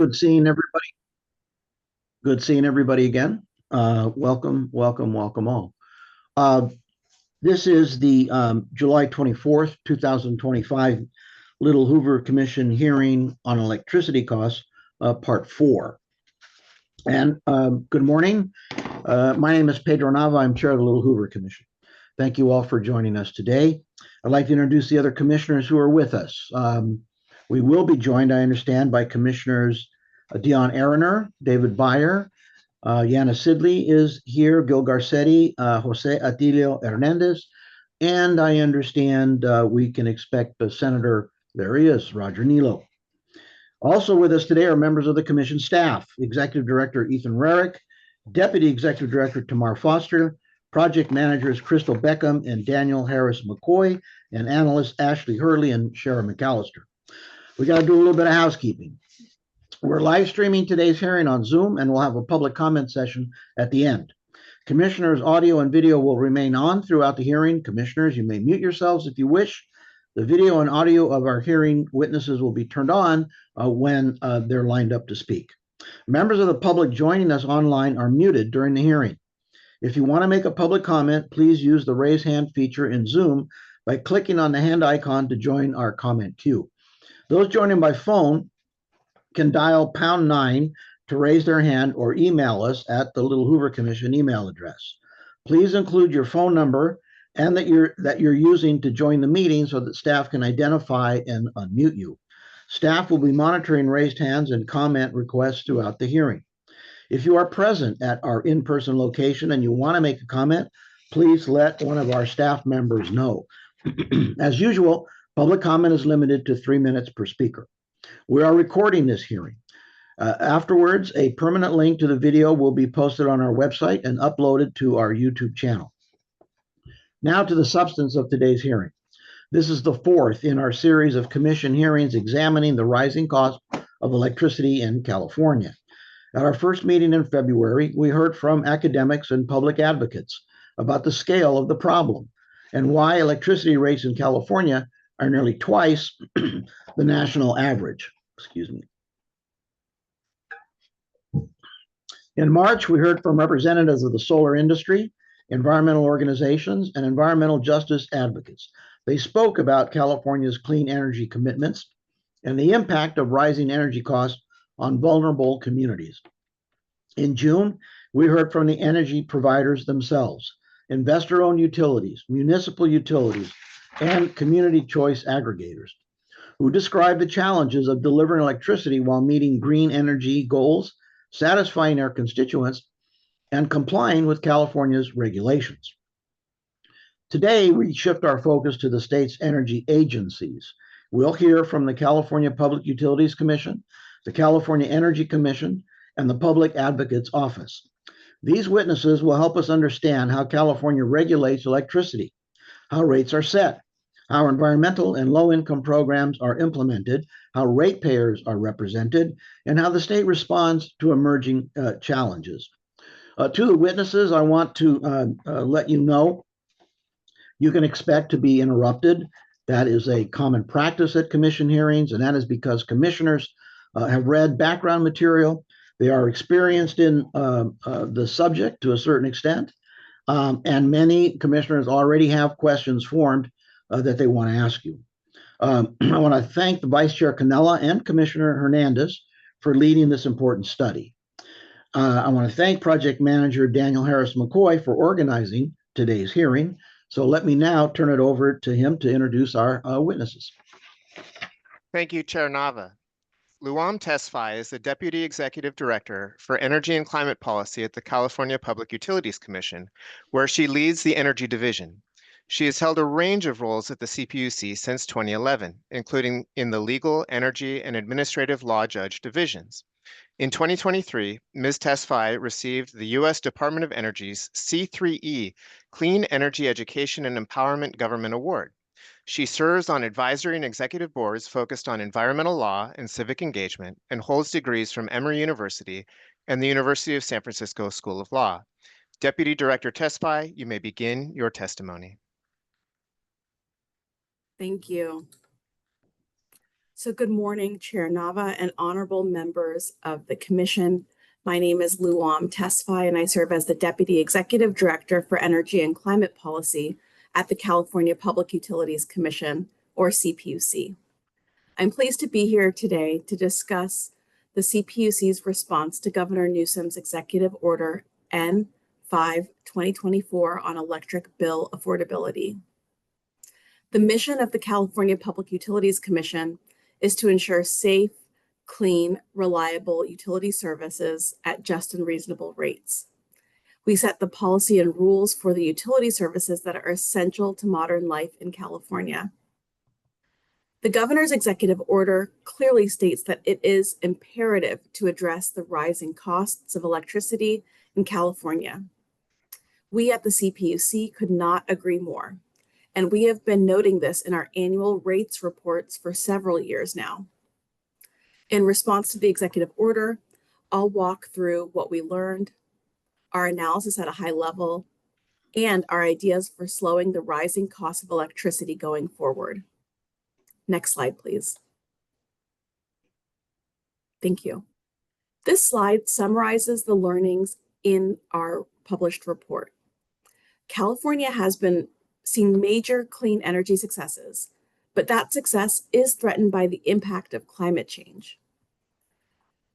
Good seeing everybody. Good seeing everybody again. Welcome all. This is the July 24th, 2025 Little Hoover Commission hearing on electricity costs, part 4. And good morning. My name is Pedro Nava. I'm chair of the Little Hoover Commission. Thank you all for joining us today. I'd like to introduce the other commissioners who are with us. We will be joined, I understand, by Commissioners Dion Aroner, David Byer, Yana Sidley is here, Gil Garcetti, Jose Atilio Hernandez, and I understand we can expect Senator, there he is, Roger Nilo. Also with us today are members of the Commission staff, Executive Director Ethan Rarick, Deputy Executive Director Tamar Foster, Project Managers Crystal Beckham and Daniel Harris McCoy, and Analysts Ashley Hurley and Sharon McAllister. We got to do a little bit of housekeeping. We're live streaming today's hearing on Zoom, and we'll have a public comment session at the end. Commissioners' audio and video will remain on throughout the hearing. Commissioners, you may mute yourselves if you wish. The video and audio of our hearing witnesses will be turned on when they're lined up to speak. Members of the public joining us online are muted during the hearing. If you want to make a public comment, please use the raise hand feature in Zoom by clicking on the hand icon to join our comment queue. Those joining by phone can dial #9 to raise their hand or email us at the Little Hoover Commission email address. Please include your phone number and that you're using to join the meeting so that staff can identify and unmute you. Staff will be monitoring raised hands and comment requests throughout the hearing. If you are present at our in-person location and you want to make a comment, please let one of our staff members know. As usual, public comment is limited to 3 minutes per speaker. We are recording this hearing. Afterwards, a permanent link to the video will be posted on our website and uploaded to our YouTube channel. Now to the substance of today's hearing. This is the 4th in our series of commission hearings examining the rising cost of electricity in California. At our first meeting in February, we heard from academics and public advocates about the scale of the problem and why electricity rates in California are nearly twice the national average. Excuse me. In March, we heard from representatives of the solar industry, environmental organizations, and environmental justice advocates. They spoke about California's clean energy commitments and the impact of rising energy costs on vulnerable communities. In June, we heard from the energy providers themselves, investor-owned utilities, municipal utilities, and community choice aggregators, who described the challenges of delivering electricity while meeting green energy goals, satisfying their constituents, and complying with California's regulations. Today, we shift our focus to the state's energy agencies. We'll hear from the California Public Utilities Commission, the California Energy Commission, and the Public Advocate's Office. These witnesses will help us understand how California regulates electricity, how rates are set, how environmental and low-income programs are implemented, how ratepayers are represented, and how the state responds to emerging challenges. To the witnesses, I want to let you know you can expect to be interrupted. That is a common practice at commission hearings, and that is because commissioners have read background material. They are experienced in the subject to a certain extent, and many commissioners already have questions formed that they want to ask you. I want to thank the Vice Chair Canella and Commissioner Hernandez for leading this important study. I want to thank Project Manager Daniel Harris McCoy for organizing today's hearing. So let me now turn it over to him to introduce our witnesses. Thank you, Chair Nava. Leuwam Tesfai is the Deputy Executive Director for Energy and Climate Policy at the California Public Utilities Commission, where she leads the Energy Division. She has held a range of roles at the CPUC since 2011, including in the Legal, Energy, and Administrative Law Judge divisions. In 2023, Ms. Tesfai received the U.S. Department of Energy's C3E Clean Energy Education and Empowerment Government Award. She serves on advisory and executive boards focused on environmental law and civic engagement and holds degrees from Emory University and the University of San Francisco School of Law. Deputy Director Tesfai, you may begin your testimony. Thank you. So good morning, Chair Nava and honorable members of the Commission. My name is Leuwam Tesfai, and I serve as the Deputy Executive Director for Energy and Climate Policy at the California Public Utilities Commission, or CPUC. I'm pleased to be here today to discuss the CPUC's response to Governor Newsom's Executive Order N-5/2024 on electric bill affordability. The mission of the California Public Utilities Commission is to ensure safe, clean, reliable utility services at just and reasonable rates. We set the policy and rules for the utility services that are essential to modern life in California. The governor's executive order clearly states that it is imperative to address the rising costs of electricity in California. We at the CPUC could not agree more, and we have been noting this in our annual rates reports for several years now. In response to the executive order, I'll walk through what we learned, our analysis at a high level, and our ideas for slowing the rising cost of electricity going forward. Next slide, please. Thank you. This slide summarizes the learnings in our published report. California has seen major clean energy successes, but that success is threatened by the impact of climate change.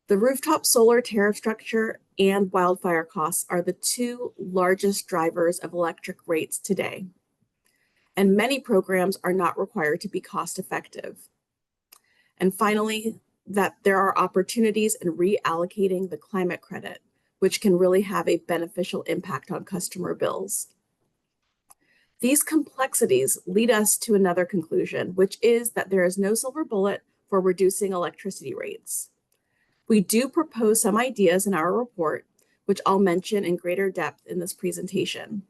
The rooftop solar tariff structure and wildfire costs are the two largest drivers of electric rates today, and many programs are not required to be cost effective. And finally, that there are opportunities in reallocating the climate credit, which can really have a beneficial impact on customer bills. These complexities lead us to another conclusion, which is that there is no silver bullet for reducing electricity rates. We do propose some ideas in our report, which I'll mention in greater depth in this presentation.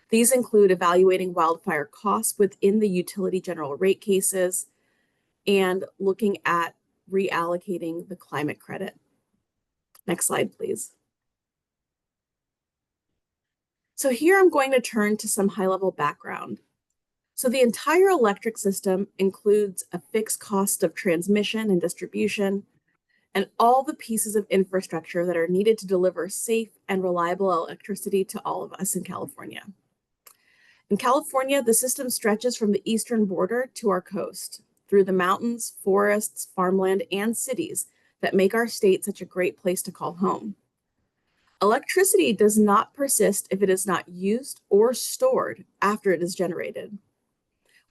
These include evaluating wildfire costs within the utility general rate cases and looking at reallocating the climate credit. Next slide, please. So here I'm going to turn to some high-level background. So the entire electric system includes a fixed cost of transmission and distribution, and all the pieces of infrastructure that are needed to deliver safe and reliable electricity to all of us in California. In California, the system stretches from the eastern border to our coast, through the mountains, forests, farmland, and cities that make our state such a great place to call home. Electricity does not persist if it is not used or stored after it is generated.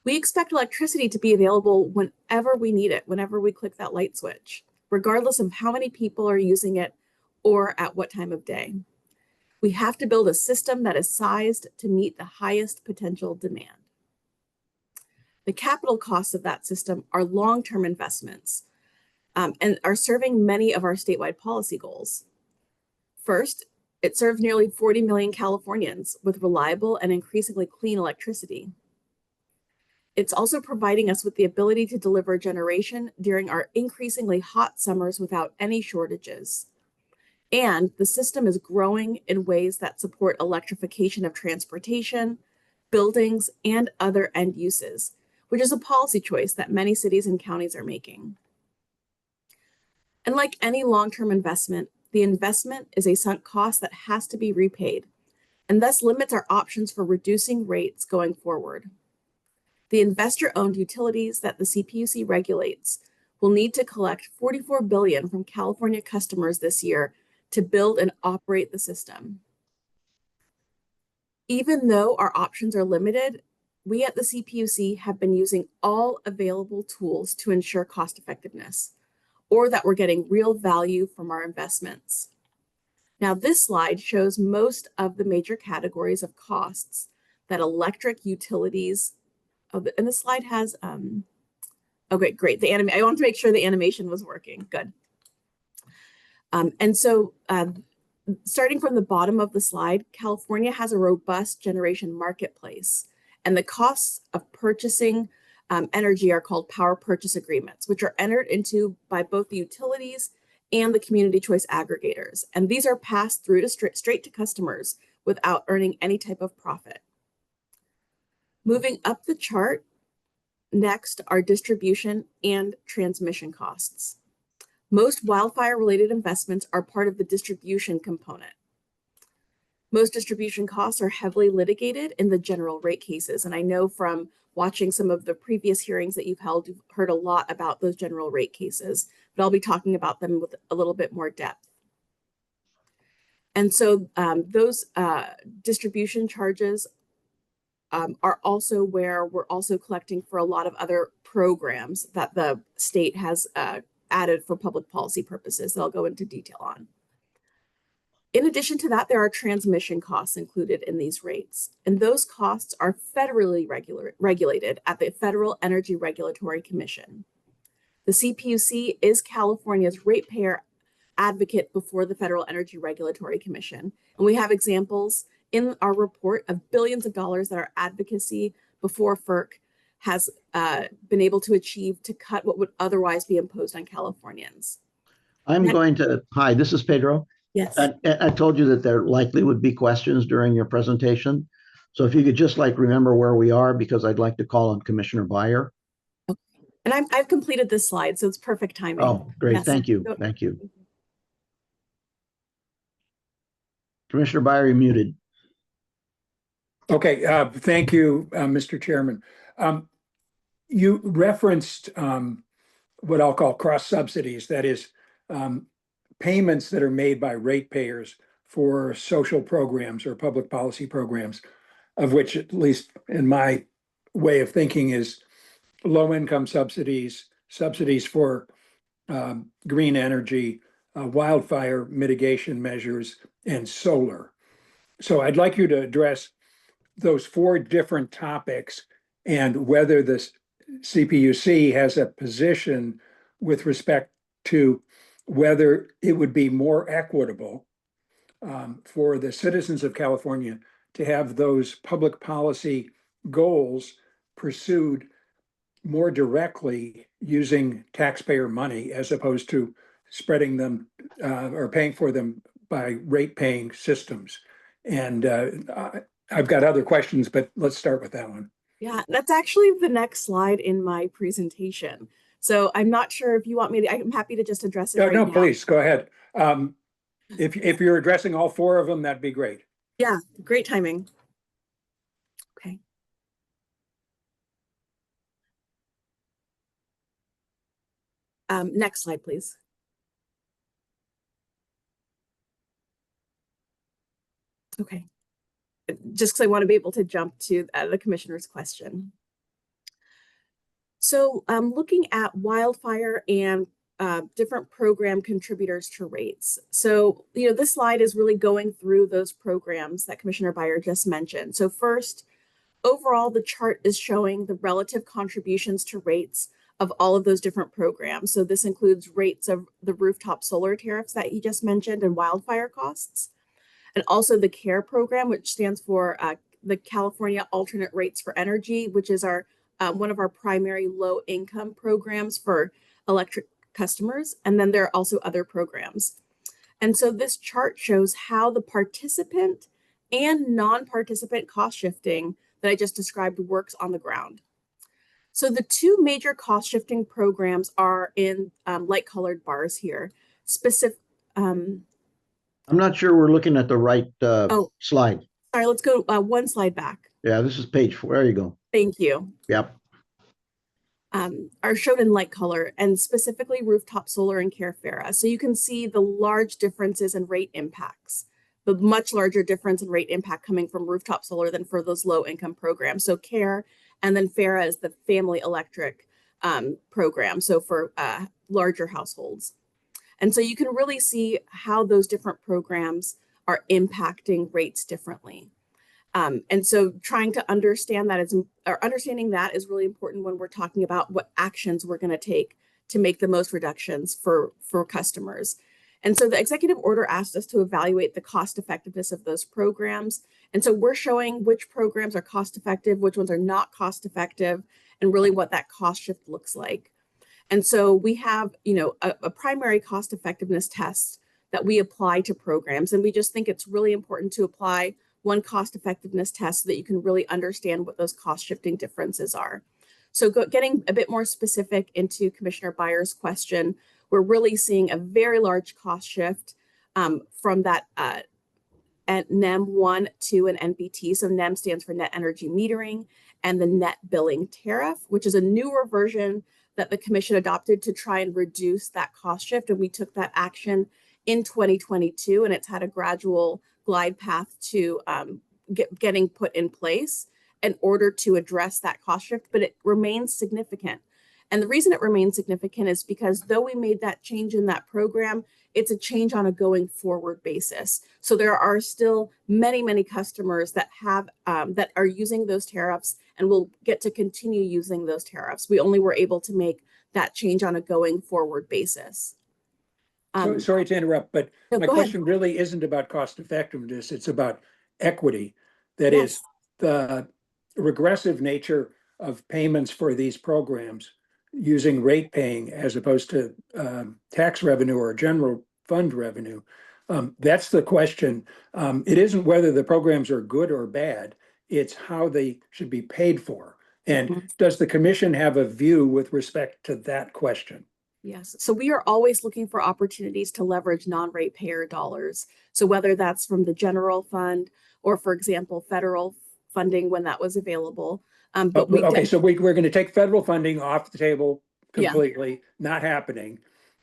We expect electricity to be available whenever we need it, whenever we click that light switch, regardless of how many people are using it or at what time of day. We have to build a system that is sized to meet the highest potential demand. The capital costs of that system are long-term investments and are serving many of our statewide policy goals. First, it serves nearly 40 million Californians with reliable and increasingly clean electricity. It's also providing us with the ability to deliver generation during our increasingly hot summers without any shortages. And the system is growing in ways that support electrification of transportation, buildings, and other end uses, which is a policy choice that many cities and counties are making. And like any long-term investment, the investment is a sunk cost that has to be repaid, and thus limits our options for reducing rates going forward. The investor-owned utilities that the CPUC regulates will need to collect $44 billion from California customers this year to build and operate the system. Even though our options are limited, we at the CPUC have been using all available tools to ensure cost effectiveness, or that we're getting real value from our investments. Now, this slide shows most of the major categories of costs that electric utilities, and the slide has, okay, great. I wanted to make sure the animation was working, good. Starting from the bottom of the slide, California has a robust generation marketplace, and the costs of purchasing energy are called power purchase agreements, which are entered into by both the utilities and the community choice aggregators. And these are passed through to straight to customers without earning any type of profit. Moving up the chart, next are distribution and transmission costs. Most wildfire-related investments are part of the distribution component. Most distribution costs are heavily litigated in the general rate cases, and I know from watching some of the previous hearings that you've held, you've heard a lot about those general rate cases, but I'll be talking about them with a little bit more depth. And so those distribution charges are also where we're also collecting for a lot of other programs that the state has added for public policy purposes that I'll go into detail on. In addition to that, there are transmission costs included in these rates, and those costs are federally regulated at the Federal Energy Regulatory Commission. The CPUC is California's ratepayer advocate before the Federal Energy Regulatory Commission, and we have examples in our report of billions of dollars that our advocacy before FERC has been able to achieve to cut what would otherwise be imposed on Californians. Hi, this is Pedro. Yes. I told you that there likely would be questions during your presentation. So if you could just remember where we are, because I'd like to call on Commissioner Beyer. Okay. And I've completed this slide, so it's perfect timing. Oh, great. Yes. Thank you. Thank you. Commissioner Beyer, you're muted. Okay, thank you, Mr. Chairman. You referenced what I'll call cross subsidies, that is payments that are made by ratepayers for social programs or public policy programs, of which, at least in my way of thinking, is low-income subsidies, subsidies for green energy, wildfire mitigation measures, and solar. So I'd like you to address those four different topics and whether the CPUC has a position with respect to whether it would be more equitable for the citizens of California to have those public policy goals pursued more directly using taxpayer money as opposed to spreading them or paying for them by rate-paying systems. And I've got other questions, but let's start with that one. Yeah, that's actually the next slide in my presentation. So I'm not sure if you want me to, I'm happy to just address it right now. No, please, go ahead. If you're addressing all four of them, that'd be great. Yeah, great timing. Okay. Next slide, please. Okay. Just because I want to be able to jump to the commissioner's question. So looking at wildfire and different program contributors to rates. So, this slide is really going through those programs that Commissioner Beyer just mentioned. So first, overall, the chart is showing the relative contributions to rates of all of those different programs. So this includes rates of the rooftop solar tariffs that he just mentioned and wildfire costs. And also the CARE program, which stands for the California Alternate Rates for Energy, which is our one of our primary low-income programs for electric customers. And then there are also other programs. And so this chart shows how the participant and non-participant cost shifting that I just described works on the ground. So the two major cost shifting programs are in light colored bars here. I'm not sure we're looking at the right slide. Sorry, let's go one slide back. Yeah, this is page 4. There you go. Thank you. Yep. Are shown in light color, and specifically rooftop solar and CARE. So you can see the large differences in rate impacts, the much larger difference in rate impact coming from rooftop solar than for those low income programs. So CARE, and then FARA is the family electric program, so for larger households. And so you can really see how those different programs are impacting rates differently. And so trying to understand that understanding that is really important when we're talking about what actions we're going to take to make the most reductions for customers. And so the executive order asked us to evaluate the cost effectiveness of those programs. And so we're showing which programs are cost effective, which ones are not cost effective, and really what that cost shift looks like. And so we have, a primary cost effectiveness test that we apply to programs. And we just think it's really important to apply one cost effectiveness test so that you can really understand what those cost shifting differences are. So getting a bit more specific into Commissioner Byers' question, we're really seeing a very large cost shift from that at NEM 1, 2, and NBT. So NEM stands for net energy metering, and the net billing tariff, which is a newer version that the commission adopted to try and reduce that cost shift. And we took that action in 2022, and it's had a gradual glide path to getting put in place in order to address that cost shift, but it remains significant. And the reason it remains significant is because though we made that change in that program, it's a change on a going forward basis. So there are still many, many customers that have that are using those tariffs and will get to continue using those tariffs. We only were able to make that change on a going forward basis. So, sorry to interrupt, but no, my question really isn't about cost effectiveness. It's about equity. That Yes. is the regressive nature of payments for these programs using rate paying as opposed to tax revenue or general fund revenue. That's the question. It isn't whether the programs are good or bad. It's how they should be paid for. And does the commission have a view with respect to that question? Yes. So we are always looking for opportunities to leverage non-ratepayer dollars. So whether that's from the general fund or, for example, federal funding when that was available. But okay, so we're going to take federal funding off the table completely, not happening.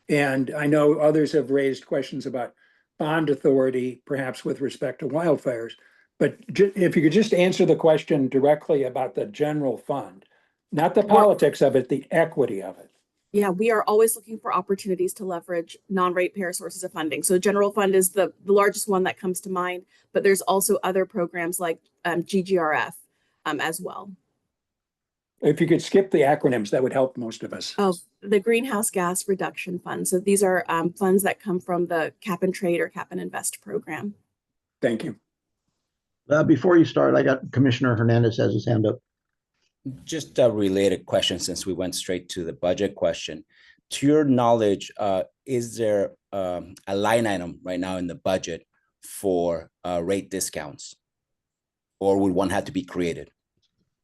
And I know others have raised questions about bond authority, perhaps with respect to wildfires. But if you could just answer the question directly about the general fund, not the politics of it, the equity of it. Yeah, we are always looking for opportunities to leverage non-ratepayer sources of funding. So the general fund is the largest one that comes to mind, but there's also other programs like GGRF as well. If you could skip the acronyms, that would help most of us. Oh, the Greenhouse Gas Reduction Fund. So these are funds that come from the Cap and Trade or Cap and Invest program. Thank you. Before you start, I got Commissioner Hernandez has his hand up. Just a related question, since we went straight to the budget question. To your knowledge, is there a line item right now in the budget for rate discounts? Or would one have to be created?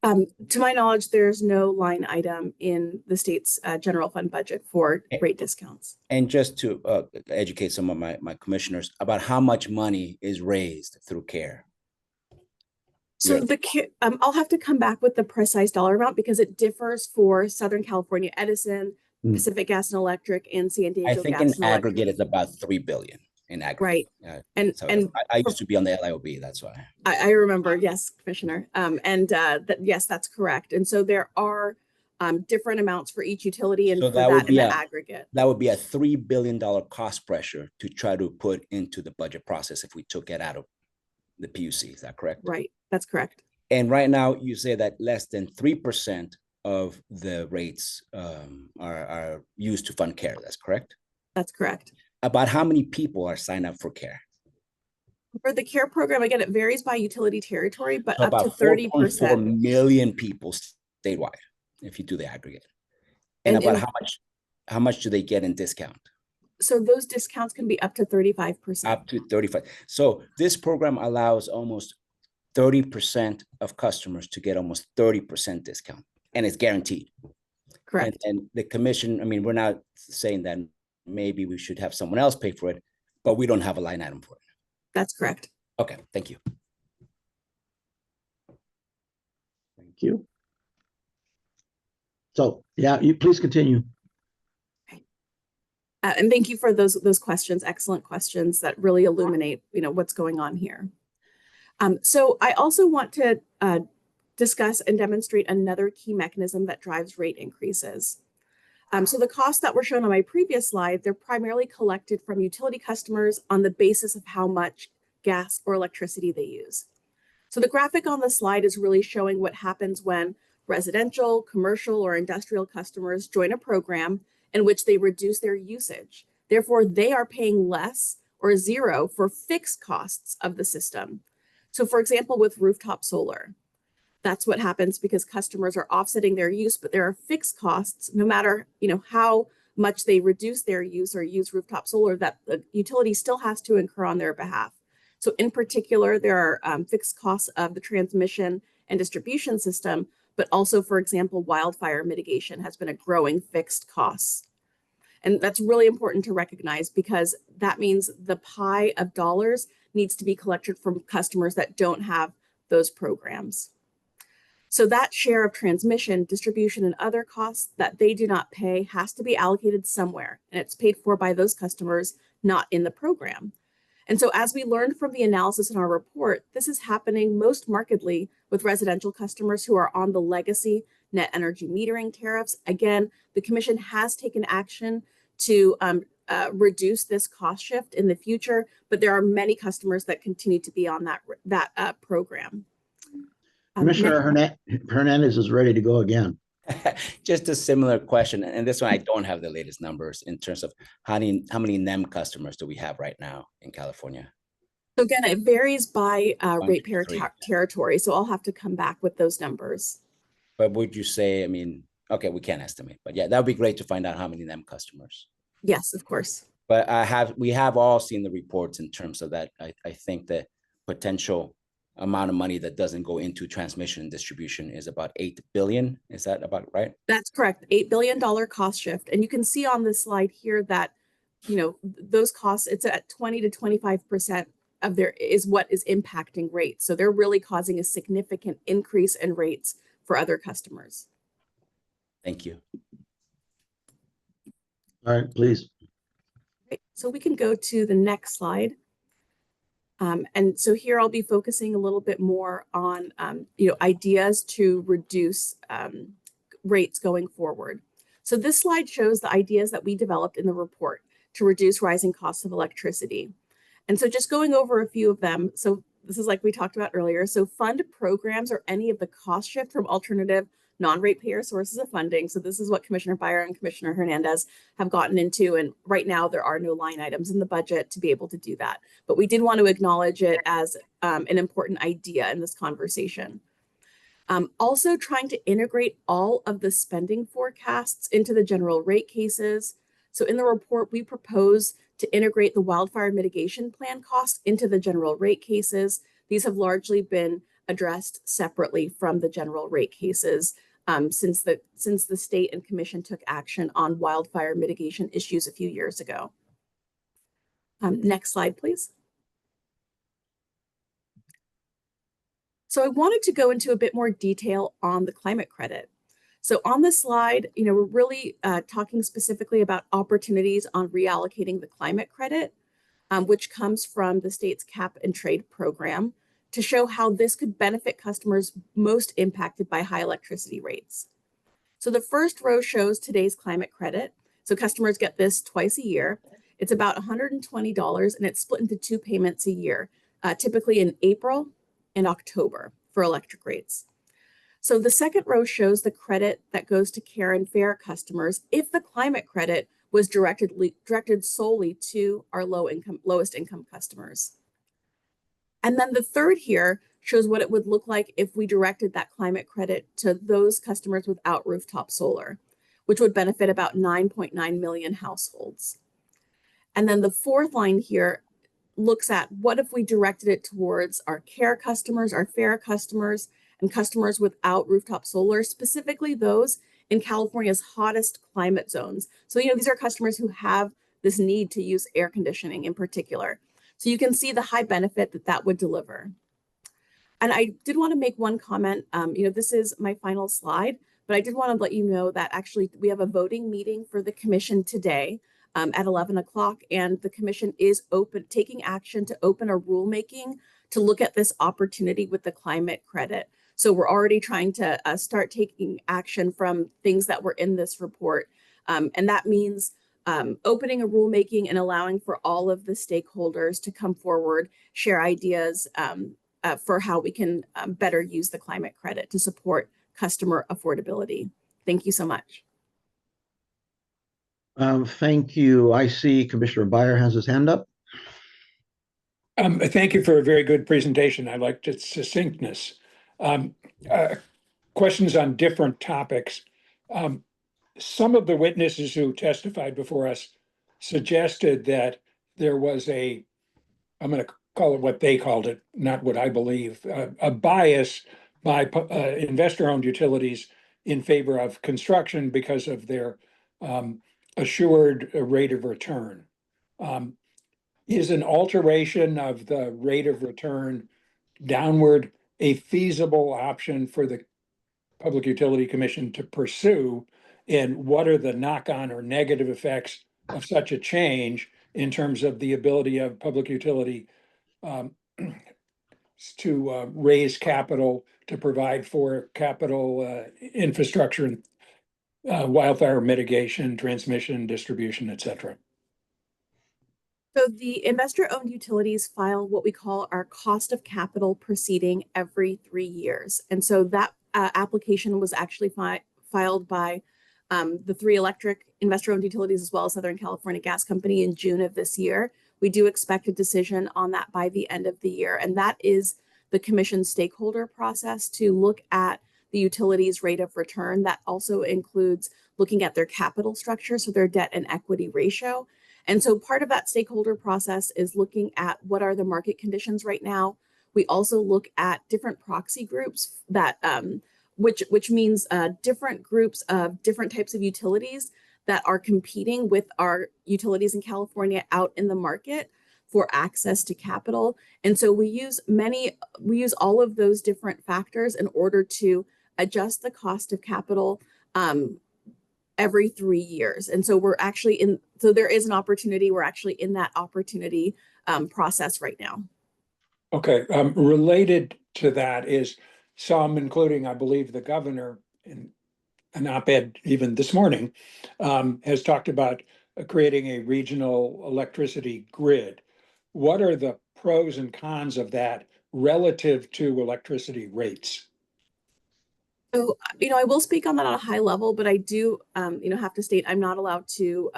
To my knowledge, there's no line item in the state's general fund budget for rate discounts. And just to educate some of my commissioners about how much money is raised through CARE. So I'll have to come back with the precise dollar amount because it differs for Southern California Edison, Pacific Gas and Electric, and San Diego I think Gas in aggregate it's about $3 billion in aggregate. Right. And I used to be on the LIOB, that's why. I remember, yes, Commissioner. Yes, that's correct. And so there are different amounts for each utility, and so for that in the aggregate. That would be a $3 billion cost pressure to try to put into the budget process if we took it out of the PUC. Is that correct? Right. That's correct. And right now you say that less than 3% of the rates are used to fund CARE. That's correct? That's correct. About how many people are signed up for CARE? For the CARE program, again, it varies by utility territory, but so up to 30%. 4 million people statewide, if you do the aggregate. And about how much do they get in discount? So those discounts can be up to 35%. Up to 35. So this program allows almost 30% of customers to get almost 30% discount, and it's guaranteed. Correct. And the commission, I mean, we're not saying that maybe we should have someone else pay for it, but we don't have a line item for it. That's correct. Okay, thank you. Thank you. So, yeah, you please continue. Okay. And thank you for those questions. Excellent questions that really illuminate, what's going on here. So I also want to discuss and demonstrate another key mechanism that drives rate increases. So the costs that were shown on my previous slide, they're primarily collected from utility customers on the basis of how much gas or electricity they use. So the graphic on the slide is really showing what happens when residential, commercial, or industrial customers join a program in which they reduce their usage. Therefore, they are paying less or zero for fixed costs of the system. So for example, with rooftop solar, that's what happens because customers are offsetting their use, but there are fixed costs no matter how much they reduce their use or use rooftop solar that the utility still has to incur on their behalf. So in particular, there are fixed costs of the transmission and distribution system, but also, for example, wildfire mitigation has been a growing fixed cost. And that's really important to recognize because that means the pie of dollars needs to be collected from customers that don't have those programs. So that share of transmission, distribution, and other costs that they do not pay has to be allocated somewhere, and it's paid for by those customers not in the program. And so as we learned from the analysis in our report, this is happening most markedly with residential customers who are on the legacy net energy metering tariffs. Again, the Commission has taken action to reduce this cost shift in the future, but there are many customers that continue to be on that program. Commissioner Hernandez is ready to go again. Just a similar question, and this one I don't have the latest numbers in terms of how many NEM customers do we have right now in California? So again, it varies by ratepayer territory, so I'll have to come back with those numbers. But would you say, I mean, okay, we can't estimate, but yeah, that would be great to find out how many NEM customers. Yes, of course. But we have all seen the reports in terms of that. I think the potential amount of money that doesn't go into transmission and distribution is about 8 billion. Is that about right? That's correct. $8 billion cost shift. And you can see on this slide here that, you know, those costs, it's at 20 to 25% of their is what is impacting rates. So they're really causing a significant increase in rates for other customers. Thank you. All right, please. Okay, so we can go to the next slide. And so here I'll be focusing a little bit more on ideas to reduce rates going forward. So this slide shows the ideas that we developed in the report to reduce rising costs of electricity. And so just going over a few of them. So this is like we talked about earlier. So fund programs or any of the cost shift from alternative non-ratepayer sources of funding. So this is what Commissioner Byer and Commissioner Hernandez have gotten into. And right now there are no line items in the budget to be able to do that. But we did want to acknowledge it as an important idea in this conversation. Also trying to integrate all of the spending forecasts into the general rate cases. So in the report, we propose to integrate the wildfire mitigation plan cost into the general rate cases. These have largely been addressed separately from the general rate cases since the state and commission took action on wildfire mitigation issues a few years ago. Next slide, please. So I wanted to go into a bit more detail on the climate credit. So on this slide, we're really talking specifically about opportunities on reallocating the climate credit, which comes from the state's cap and trade program, to show how this could benefit customers most impacted by high electricity rates. So the first row shows today's climate credit. So customers get this twice a year. It's about $120 and it's split into 2 payments a year, typically in April and October for electric rates. So the second row shows the credit that goes to care and fair customers if the climate credit was directed solely to our lowest income customers. And then the third here shows what it would look like if we directed that climate credit to those customers without rooftop solar, which would benefit about 9.9 million households. And then the fourth line here looks at what if we directed it towards our care customers, our fair customers, and customers without rooftop solar, specifically those in California's hottest climate zones. So, these are customers who have this need to use air conditioning in particular. So you can see the high benefit that would deliver. And I did want to make one comment. This is my final slide, but I did want to let you know that actually we have a voting meeting for the commission today at 11 o'clock, and the commission is taking action to open a rulemaking to look at this opportunity with the climate credit. So we're already trying to start taking action from things that were in this report. And that means opening a rulemaking and allowing for all of the stakeholders to come forward, share ideas for how we can better use the climate credit to support customer affordability. Thank you so much. Thank you. I see Commissioner Byer has his hand up. Thank you for a very good presentation. I liked its succinctness. Questions on different topics. Some of the witnesses who testified before us suggested that there was I'm going to call it what they called it, not what I believe, a bias by investor-owned utilities in favor of construction because of their assured rate of return. Is an alteration of the rate of return downward a feasible option for the Public Utility Commission to pursue? And what are the knock-on or negative effects of such a change in terms of the ability of public utility to raise capital to provide for capital infrastructure and wildfire mitigation, transmission, distribution, et cetera? So the investor-owned utilities file what we call our cost of capital proceeding every 3 years. And so that application was actually filed by the 3 electric investor-owned utilities as well as Southern California Gas Company in June of this year. We do expect a decision on that by the end of the year. And that is the commission stakeholder process to look at the utilities rate of return. That also includes looking at their capital structure, so their debt and equity ratio. And so part of that stakeholder process is looking at what are the market conditions right now. We also look at different proxy groups that, which means different groups of different types of utilities that are competing with our utilities in California out in the market for access to capital. And so we use all of those different factors in order to adjust the cost of capital every 3 years. And so there is an opportunity, we're actually in that opportunity process right now. Okay, related to that is some, including, I believe, the governor in an op-ed even this morning, has talked about creating a regional electricity grid. What are the pros and cons of that relative to electricity rates? So, I will speak on that on a high level, but I do, have to state I'm not allowed to,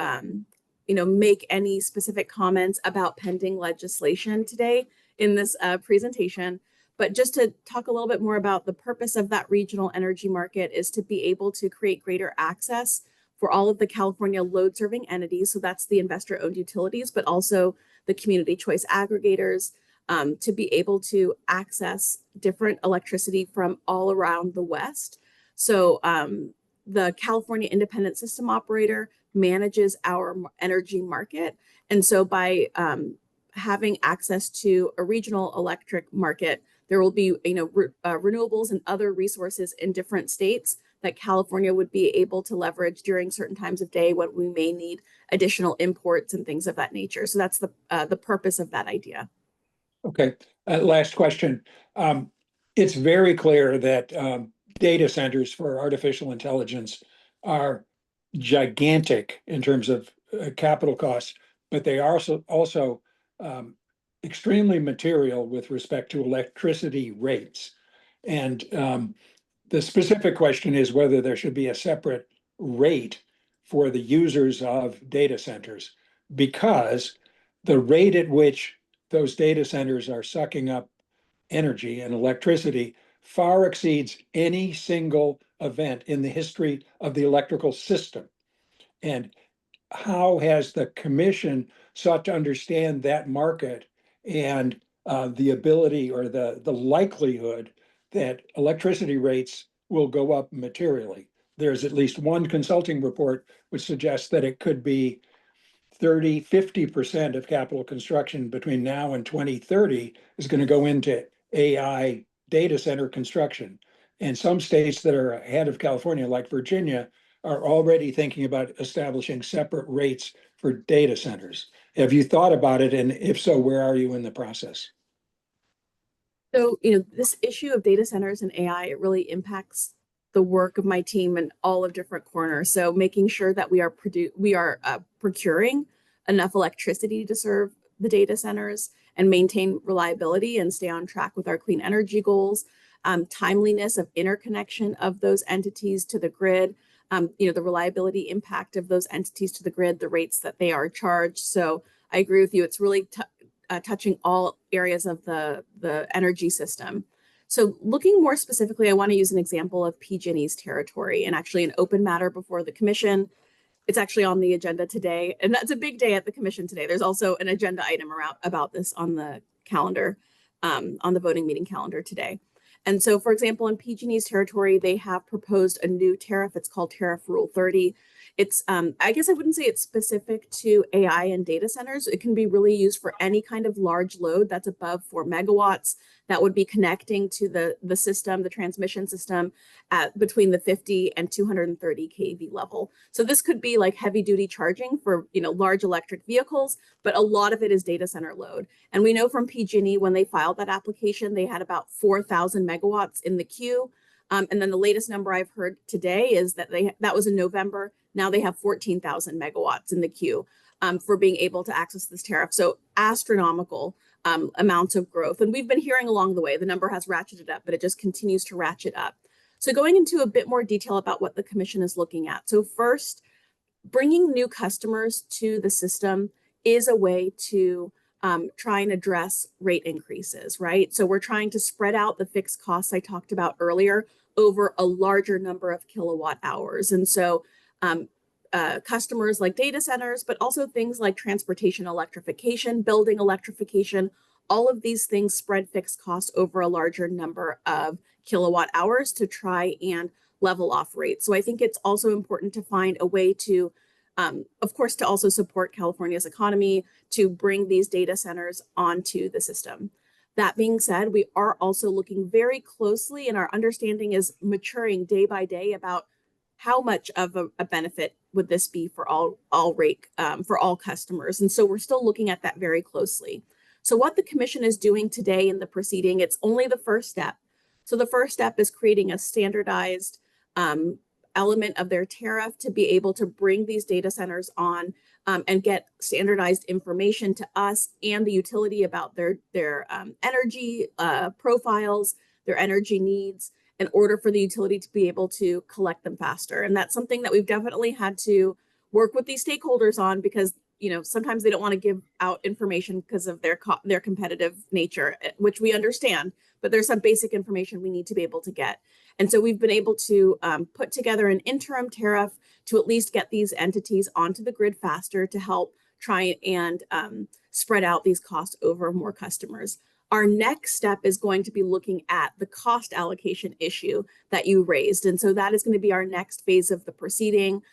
make any specific comments about pending legislation today in this presentation. But just to talk a little bit more about the purpose of that regional energy market is to be able to create greater access for all of the California load serving entities. So that's the investor owned utilities, but also the community choice aggregators, to be able to access different electricity from all around the West. So the California Independent System Operator manages our energy market. And so by having access to a regional electric market, there will be renewables and other resources in different states that California would be able to leverage during certain times of day when we may need additional imports and things of that nature. So that's the purpose of that idea. Okay, last question. It's very clear that data centers for artificial intelligence are gigantic in terms of capital costs, but they are also extremely material with respect to electricity rates. And the specific question is whether there should be a separate rate for the users of data centers, because the rate at which those data centers are sucking up energy and electricity far exceeds any single event in the history of the electrical system. And how has the commission sought to understand that market and the ability or the likelihood that electricity rates will go up materially? There's at least one consulting report which suggests that it could be 50% of capital construction between now and 2030 is going to go into AI data center construction. And some states that are ahead of California, like Virginia, are already thinking about establishing separate rates for data centers. Have you thought about it? And if so, where are you in the process? So, this issue of data centers and AI, it really impacts the work of my team in all of different corners. So making sure that we are procuring enough electricity to serve the data centers and maintain reliability and stay on track with our clean energy goals, timeliness of interconnection of those entities to the grid, the reliability impact of those entities to the grid, the rates that they are charged. So I agree with you. It's really touching all areas of the energy system. So looking more specifically, I want to use an example of PG&E's territory and actually an open matter before the commission. It's actually on the agenda today, and that's a big day at the commission today. There's also an agenda item about this on the calendar, on the voting meeting calendar today. And so, for example, in PG&E's territory, they have proposed a new tariff. It's called Tariff Rule 30. It's, I guess I wouldn't say it's specific to AI and data centers. It can be really used for any kind of large load that's above 4 megawatts that would be connecting to the system, the transmission system at between the 50 and 230 kV level. So this could be like heavy duty charging for, large electric vehicles, but a lot of it is data center load. And we know from PG&E when they filed that application, they had about 4,000 megawatts in the queue. And then the latest number I've heard today is that that was in November. Now they have 14,000 megawatts in the queue for being able to access this tariff. So astronomical amounts of growth. And we've been hearing along the way, the number has ratcheted up, but it just continues to ratchet up. So going into a bit more detail about what the commission is looking at. So first, bringing new customers to the system is a way to try and address rate increases, right? So we're trying to spread out the fixed costs I talked about earlier over a larger number of kilowatt hours. And so customers like data centers, but also things like transportation electrification, building electrification, all of these things spread fixed costs over a larger number of kilowatt hours to try and level off rates. So I think it's also important to find a way to, of course, to also support California's economy, to bring these data centers onto the system. That being said, we are also looking very closely, and our understanding is maturing day by day about how much of a benefit would this be for for all customers. And so we're still looking at that very closely. So what the commission is doing today in the proceeding, it's only the first step. So the first step is creating a standardized element of their tariff to be able to bring these data centers on and get standardized information to us and the utility about their energy profiles, their energy needs, in order for the utility to be able to collect them faster. And that's something that we've definitely had to work with these stakeholders on because, sometimes they don't want to give out information because of their competitive nature, which we understand, but there's some basic information we need to be able to get. And so we've been able to put together an interim tariff to at least get these entities onto the grid faster to help try and spread out these costs over more customers. Our next step is going to be looking at the cost allocation issue that you raised. And so that is going to be our next phase of the proceeding.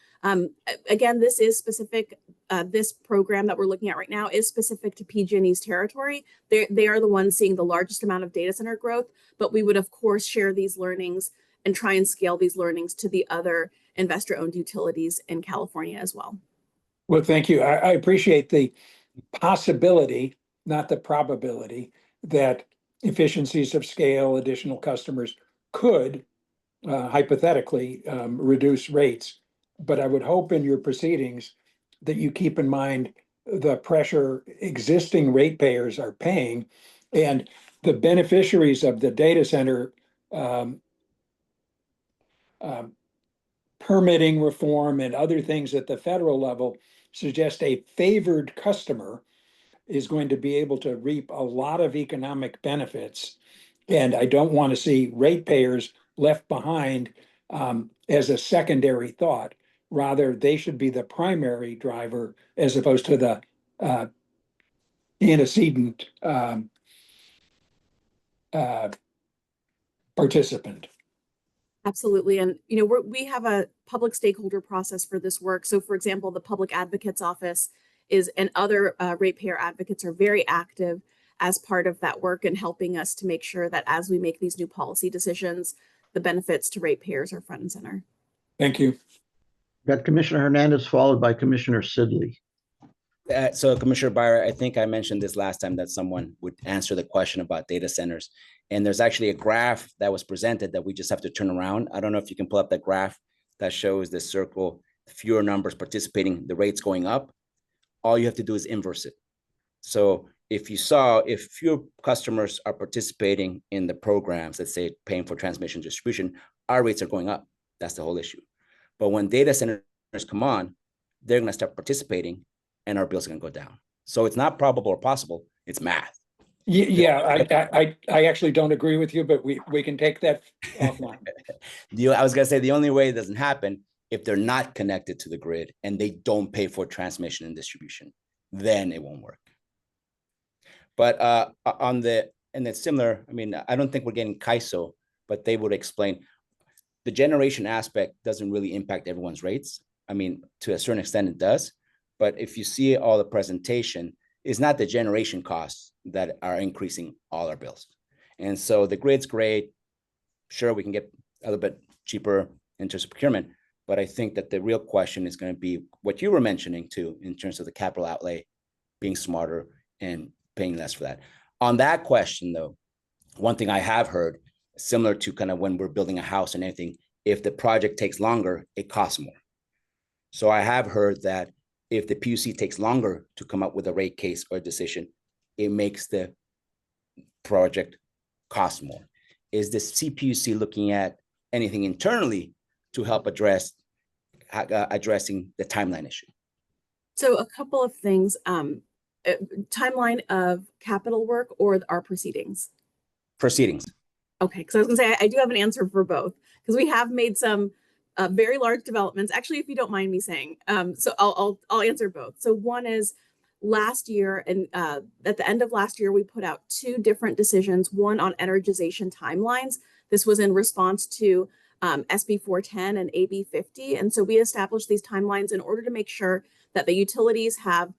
Again, this is specific. This program that we're looking at right now is specific to PG&E's territory. They are the ones seeing the largest amount of data center growth, but we would, of course, share these learnings and try and scale these learnings to the other investor-owned utilities in California as well. Well, thank you. I appreciate the possibility, not the probability, that efficiencies of scale, additional customers could hypothetically reduce rates. But I would hope in your proceedings that you keep in mind the pressure existing ratepayers are paying and the beneficiaries of the data center permitting reform and other things at the federal level suggest a favored customer is going to be able to reap a lot of economic benefits. And I don't want to see ratepayers left behind as a secondary thought. Rather, they should be the primary driver as opposed to the antecedent participant. Absolutely. And, we have a public stakeholder process for this work. So, for example, the Public Advocate's Office and other ratepayer advocates are very active as part of that work and helping us to make sure that as we make these new policy decisions, the benefits to ratepayers are front and center. Thank you. Got Commissioner Hernandez followed by Commissioner Sidley. So Commissioner Byer, I think I mentioned this last time that someone would answer the question about data centers. And there's actually a graph that was presented that we just have to turn around. I don't know if you can pull up that graph that shows the circle, fewer numbers participating, the rates going up. All you have to do is inverse it. So if fewer customers are participating in the programs, let's say paying for transmission distribution, our rates are going up. That's the whole issue. But when data centers come on, they're going to start participating and our bills are going to go down. So it's not probable or possible, it's math. Yeah, I actually don't agree with you, but we can take that offline. I was going to say the only way it doesn't happen if they're not connected to the grid and they don't pay for transmission and distribution, then it won't work. But and it's similar. I mean, I don't think we're getting CAISO but they would explain the generation aspect doesn't really impact everyone's rates. I mean, to a certain extent it does, but if you see all the presentation, it's not the generation costs that are increasing all our bills. And so the grid's great. Sure, we can get a little bit cheaper in terms of procurement, but I think that the real question is going to be what you were mentioning too, in terms of the capital outlay, being smarter and paying less for that. On that question though, one thing I have heard, similar to kind of when we're building a house and anything, if the project takes longer, it costs more. So I have heard that if the PUC takes longer to come up with a rate case or decision, it makes the project cost more. Is the CPUC looking at anything internally to help addressing the timeline issue? So a couple of things, timeline of capital work or our proceedings? Proceedings. Okay, because I was gonna say, I do have an answer for both, because we have made some very large developments, actually, if you don't mind me saying. So I'll answer both. So one is last year, and at the end of last year, we put out 2 different decisions, one on energization timelines. This was in response to SB 410 and AB 50. And so we established these timelines in order to make sure that the utilities have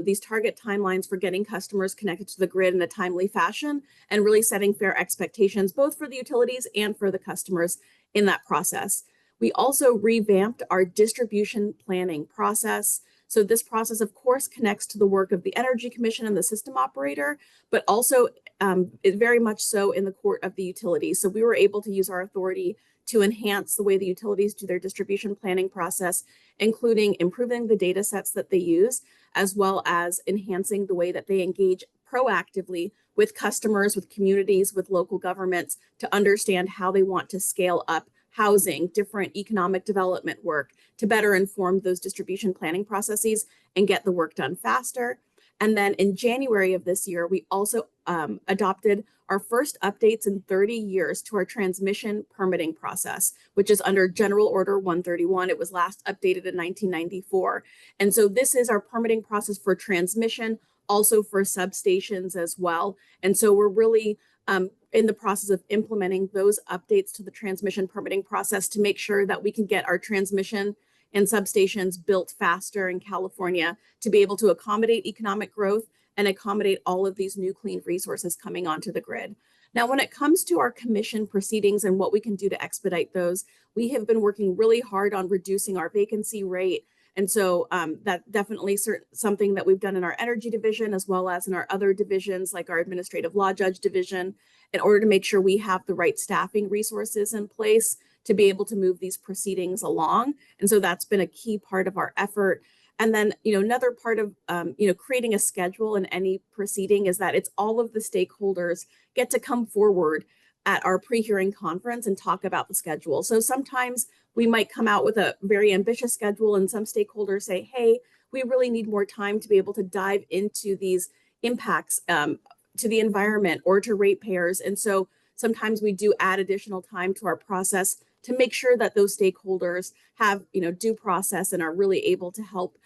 these target timelines for getting customers connected to the grid in a timely fashion and really setting fair expectations, both for the utilities and for the customers in that process. We also revamped our distribution planning process. So this process, of course, connects to the work of the Energy Commission and the system operator, but also very much so in the court of the utilities. So we were able to use our authority to enhance the way the utilities do their distribution planning process, including improving the data sets that they use, as well as enhancing the way that they engage proactively with customers, with communities, with local governments to understand how they want to scale up housing, different economic development work to better inform those distribution planning processes and get the work done faster. And then in January of this year, we also adopted our first updates in 30 years to our transmission permitting process, which is under General Order 131. It was last updated in 1994. And so this is our permitting process for transmission, also for substations as well. And so we're really in the process of implementing those updates to the transmission permitting process to make sure that we can get our transmission and substations built faster in California to be able to accommodate economic growth and accommodate all of these new clean resources coming onto the grid. Now, when it comes to our commission proceedings and what we can do to expedite those, we have been working really hard on reducing our vacancy rate. And so that definitely something that we've done in our energy division, as well as in our other divisions, like our administrative law judge division, in order to make sure we have the right staffing resources in place to be able to move these proceedings along. And so that's been a key part of our effort. And then, another part of, creating a schedule in any proceeding is that it's all of the stakeholders get to come forward at our pre-hearing conference and talk about the schedule. So sometimes we might come out with a very ambitious schedule and some stakeholders say, hey, we really need more time to be able to dive into these impacts to the environment or to ratepayers. And so sometimes we do add additional time to our process to make sure that those stakeholders have due process and are really able to help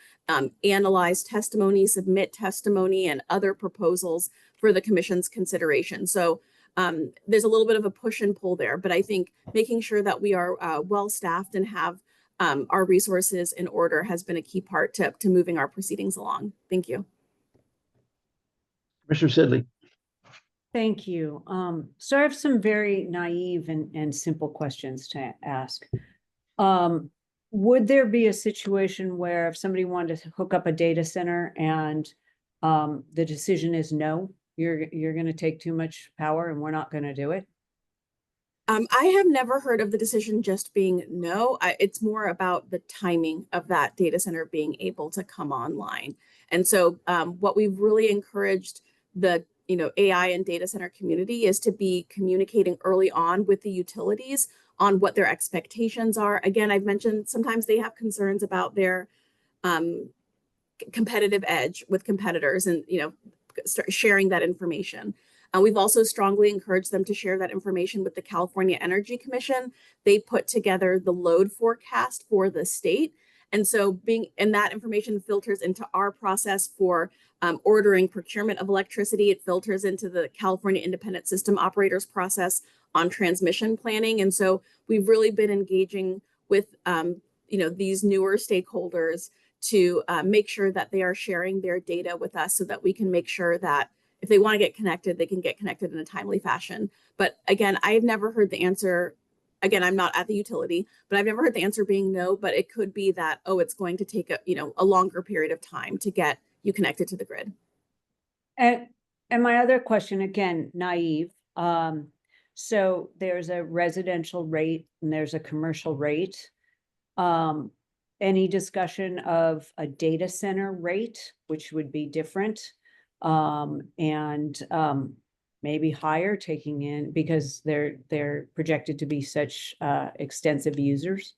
analyze testimony, submit testimony, and other proposals for the commission's consideration. So there's a little bit of a push and pull there, but I think making sure that we are well staffed and have our resources in order has been a key part to moving our proceedings along. Thank you. Commissioner Sidley. Thank you. So I have some very naive and simple questions to ask. Would there be a situation where if somebody wanted to hook up a data center and the decision is no, you're going to take too much power and we're not going to do it? I have never heard of the decision just being no. It's more about the timing of that data center being able to come online. And so what we've really encouraged the AI and data center community is to be communicating early on with the utilities on what their expectations are. Again, I've mentioned sometimes they have concerns about their competitive edge with competitors and start sharing that information. We've also strongly encouraged them to share that information with the California Energy Commission. They put together the load forecast for the state. And so that information filters into our process for ordering procurement of electricity. It filters into the California Independent System Operators process on transmission planning. And so we've really been engaging with these newer stakeholders to make sure that they are sharing their data with us so that we can make sure that if they want to get connected, they can get connected in a timely fashion. But again, I've never heard the answer. Again, I'm not at the utility, but I've never heard the answer being no, but it could be that, oh, it's going to take a longer period of time to get you connected to the grid. And my other question, again, naive. So there's a residential rate and there's a commercial rate. Any discussion of a data center rate, which would be different, and maybe higher, taking in because they're projected to be such extensive users?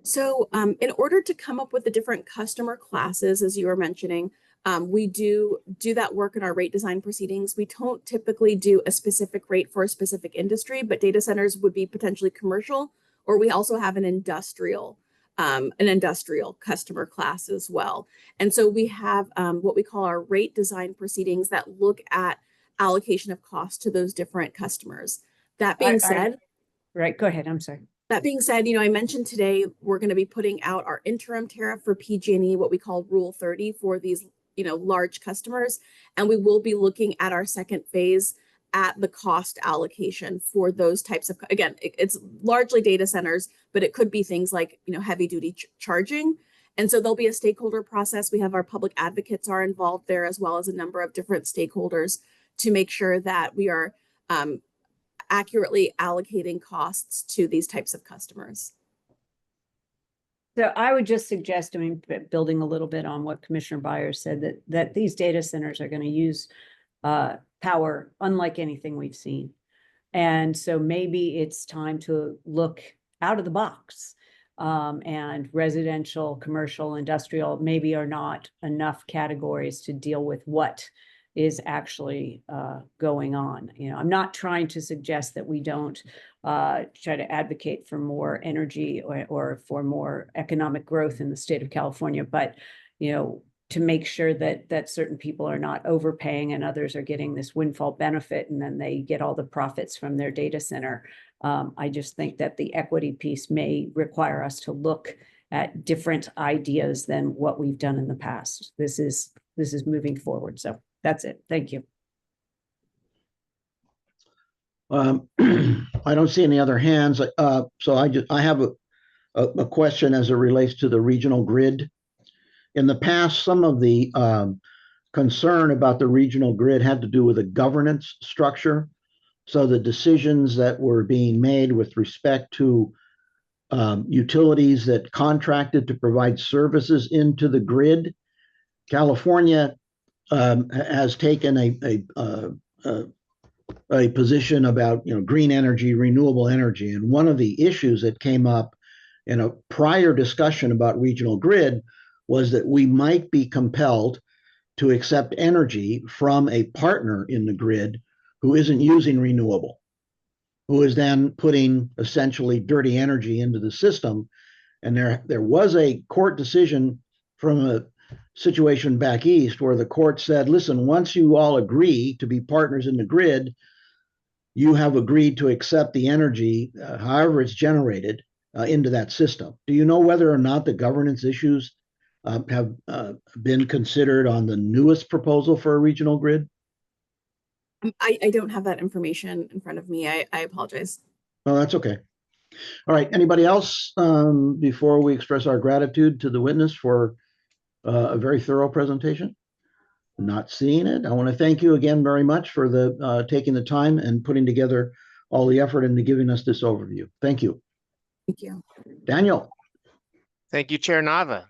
So in order to come up with the different customer classes, as you were mentioning, we do that work in our rate design proceedings. We don't typically do a specific rate for a specific industry, but data centers would be potentially commercial, or we also have an industrial customer class as well. And so we have what we call our rate design proceedings that look at allocation of cost to those different customers. That being said, right, go ahead. I'm sorry. That being said, I mentioned today we're going to be putting out our interim tariff for PG&E, what we call Rule 30 for these, large customers, and we will be looking at our second phase at the cost allocation for those types of. Again, it's largely data centers, but it could be things like heavy duty charging, and so there'll be a stakeholder process. We have our public advocates are involved there, as well as a number of different stakeholders to make sure that we are accurately allocating costs to these types of customers. So I would just suggest, building a little bit on what Commissioner Byers said, that these data centers are going to use power unlike anything we've seen. And so maybe it's time to look out of the box, and residential, commercial, industrial maybe are not enough categories to deal with what is actually going on. I'm not trying to suggest that we don't try to advocate for more energy or for more economic growth in the state of California, but to make sure that certain people are not overpaying and others are getting this windfall benefit and then they get all the profits from their data center. I just think that the equity piece may require us to look at different ideas than what we've done in the past. This is moving forward. So that's it. Thank you. I don't see any other hands. So I have a question as it relates to the regional grid. In the past, some of the concern about the regional grid had to do with the governance structure. So the decisions that were being made with respect to utilities that contracted to provide services into the grid. California has taken a position about green energy, renewable energy, and one of the issues that came up in a prior discussion about regional grid was that we might be compelled to accept energy from a partner in the grid who isn't using renewable, who is then putting essentially dirty energy into the system. And there was a court decision from a situation back east where the court said, listen, once you all agree to be partners in the grid, you have agreed to accept the energy, however it's generated, into that system. Do you know whether or not the governance issues have been considered on the newest proposal for a regional grid? I don't have that information in front of me. I apologize. Oh, that's okay. All right. Anybody else before we express our gratitude to the witness for a very thorough presentation? Not seeing it. I want to thank you again very much for the taking the time and putting together all the effort into giving us this overview. Thank you. Thank you. Daniel. Thank you, Chair Nava.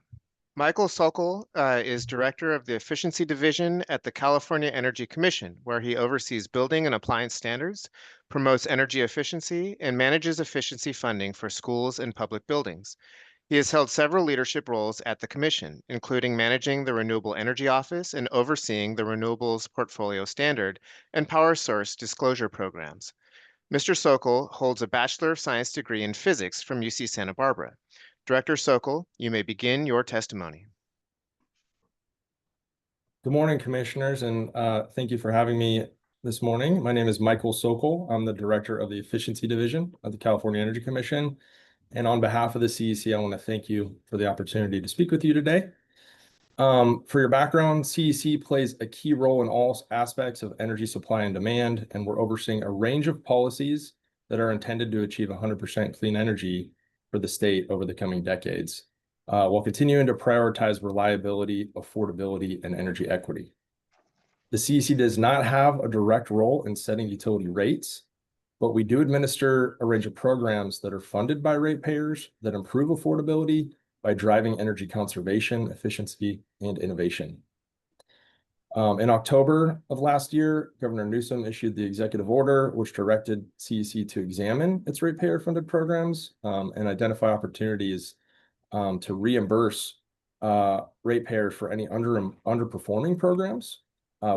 Michael Sokol is Director of the Efficiency Division at the California Energy Commission, where he oversees building and appliance standards, promotes energy efficiency, and manages efficiency funding for schools and public buildings. He has held several leadership roles at the Commission, including managing the Renewable Energy Office and overseeing the Renewables Portfolio Standard and Power Source Disclosure programs. Mr. Sokol holds a Bachelor of Science degree in Physics from UC Santa Barbara. Director Sokol, you may begin your testimony. Good morning, commissioners, and thank you for having me this morning. My name is Michael Sokol. I'm the director of the Efficiency Division of the California Energy Commission. And on behalf of the CEC, I want to thank you for the opportunity to speak with you today. For your background, CEC plays a key role in all aspects of energy supply and demand, and we're overseeing a range of policies that are intended to achieve 100% clean energy for the state over the coming decades, while continuing to prioritize reliability, affordability, and energy equity. The CEC does not have a direct role in setting utility rates, but we do administer a range of programs that are funded by ratepayers that improve affordability by driving energy conservation, efficiency, and innovation. In October of last year, Governor Newsom issued the executive order, which directed CEC to examine its ratepayer-funded programs and identify opportunities to reimburse ratepayers for any underperforming programs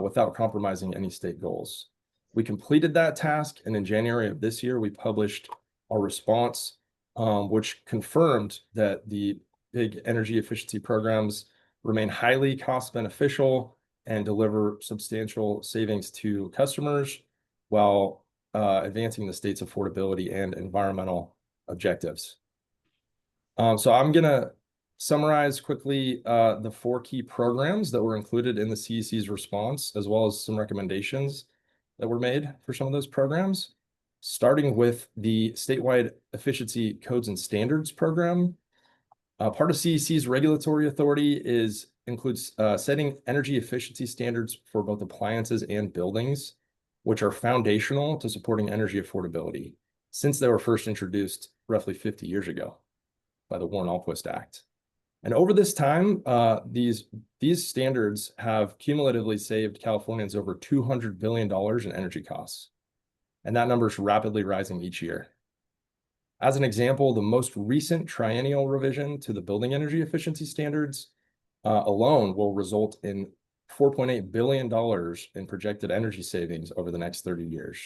without compromising any state goals. We completed that task, and in January of this year, we published our response, which confirmed that the big energy efficiency programs remain highly cost beneficial and deliver substantial savings to customers while advancing the state's affordability and environmental objectives. So I'm going to summarize quickly the 4 key programs that were included in the CEC's response, as well as some recommendations that were made for some of those programs, starting with the statewide efficiency codes and standards program. Part of CEC's regulatory authority includes setting energy efficiency standards for both appliances and buildings, which are foundational to supporting energy affordability since they were first introduced roughly 50 years ago by the Warren-Alquist Act. And over this time, these standards have cumulatively saved Californians over $200 billion in energy costs. And that number is rapidly rising each year. As an example, the most recent triennial revision to the building energy efficiency standards alone will result in $4.8 billion in projected energy savings over the next 30 years.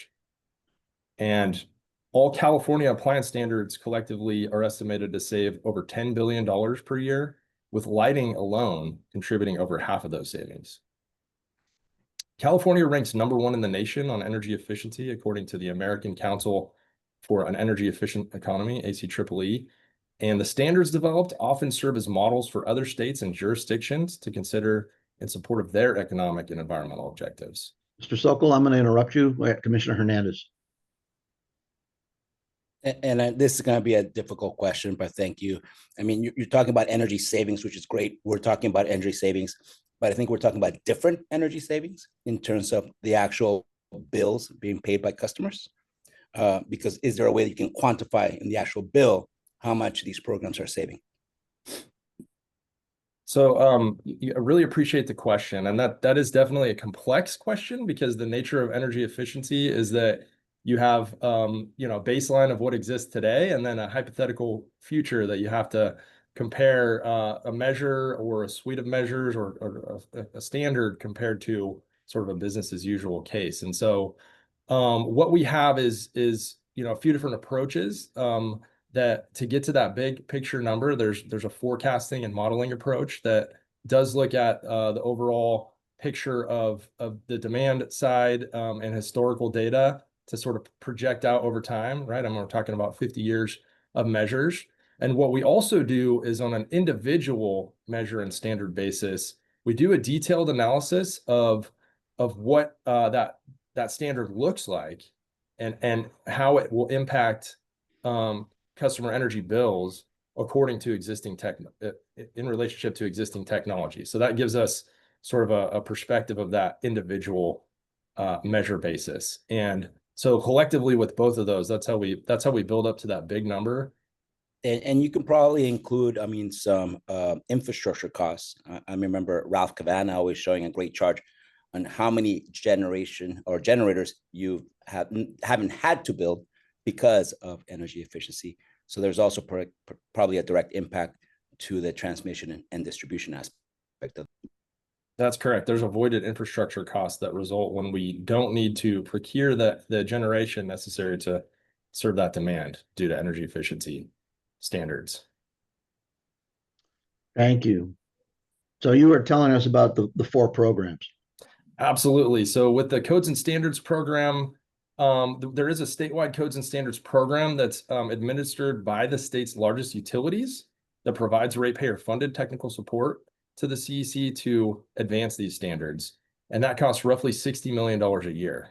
And all California appliance standards collectively are estimated to save over $10 billion per year, with lighting alone contributing over half of those savings. California ranks #1 in the nation on energy efficiency, according to the American Council for an Energy Efficient Economy, ACEEE. And the standards developed often serve as models for other states and jurisdictions to consider in support of their economic and environmental objectives. Mr. Sokol, I'm going to interrupt you. Commissioner Hernandez. And this is going to be a difficult question, but thank you. I mean, you're talking about energy savings, which is great. We're talking about energy savings, but I think we're talking about different energy savings in terms of the actual bills being paid by customers. Because is there a way that you can quantify in the actual bill how much these programs are saving? So I really appreciate the question. And that is definitely a complex question, because the nature of energy efficiency is that you have a baseline of what exists today and then a hypothetical future that you have to compare a measure or a suite of measures or a standard compared to sort of a business as usual case. And so what we have is a few different approaches that to get to that big picture number. There's a forecasting and modeling approach that does look at the overall picture of the demand side and historical data to sort of project out over time, right? We're talking about 50 years of measures. And what we also do is on an individual measure and standard basis, we do a detailed analysis of what that standard looks like and how it will impact customer energy bills according to existing in relationship to existing technology. So that gives us sort of a perspective of that individual measure basis. And so collectively with both of those, that's how we build up to that big number. And you can probably include, some infrastructure costs. I remember Ralph Cavanagh always showing a great chart on how many generators you haven't had to build because of energy efficiency. So there's also probably a direct impact to the transmission and distribution aspect of it. That's correct. There's avoided infrastructure costs that result when we don't need to procure the generation necessary to serve that demand due to energy efficiency standards. Thank you. So you were telling us about the four programs. Absolutely. So with the Codes and Standards program, there is a statewide Codes and Standards program that's administered by the state's largest utilities that provides ratepayer-funded technical support to the CEC to advance these standards. And that costs roughly $60 million a year.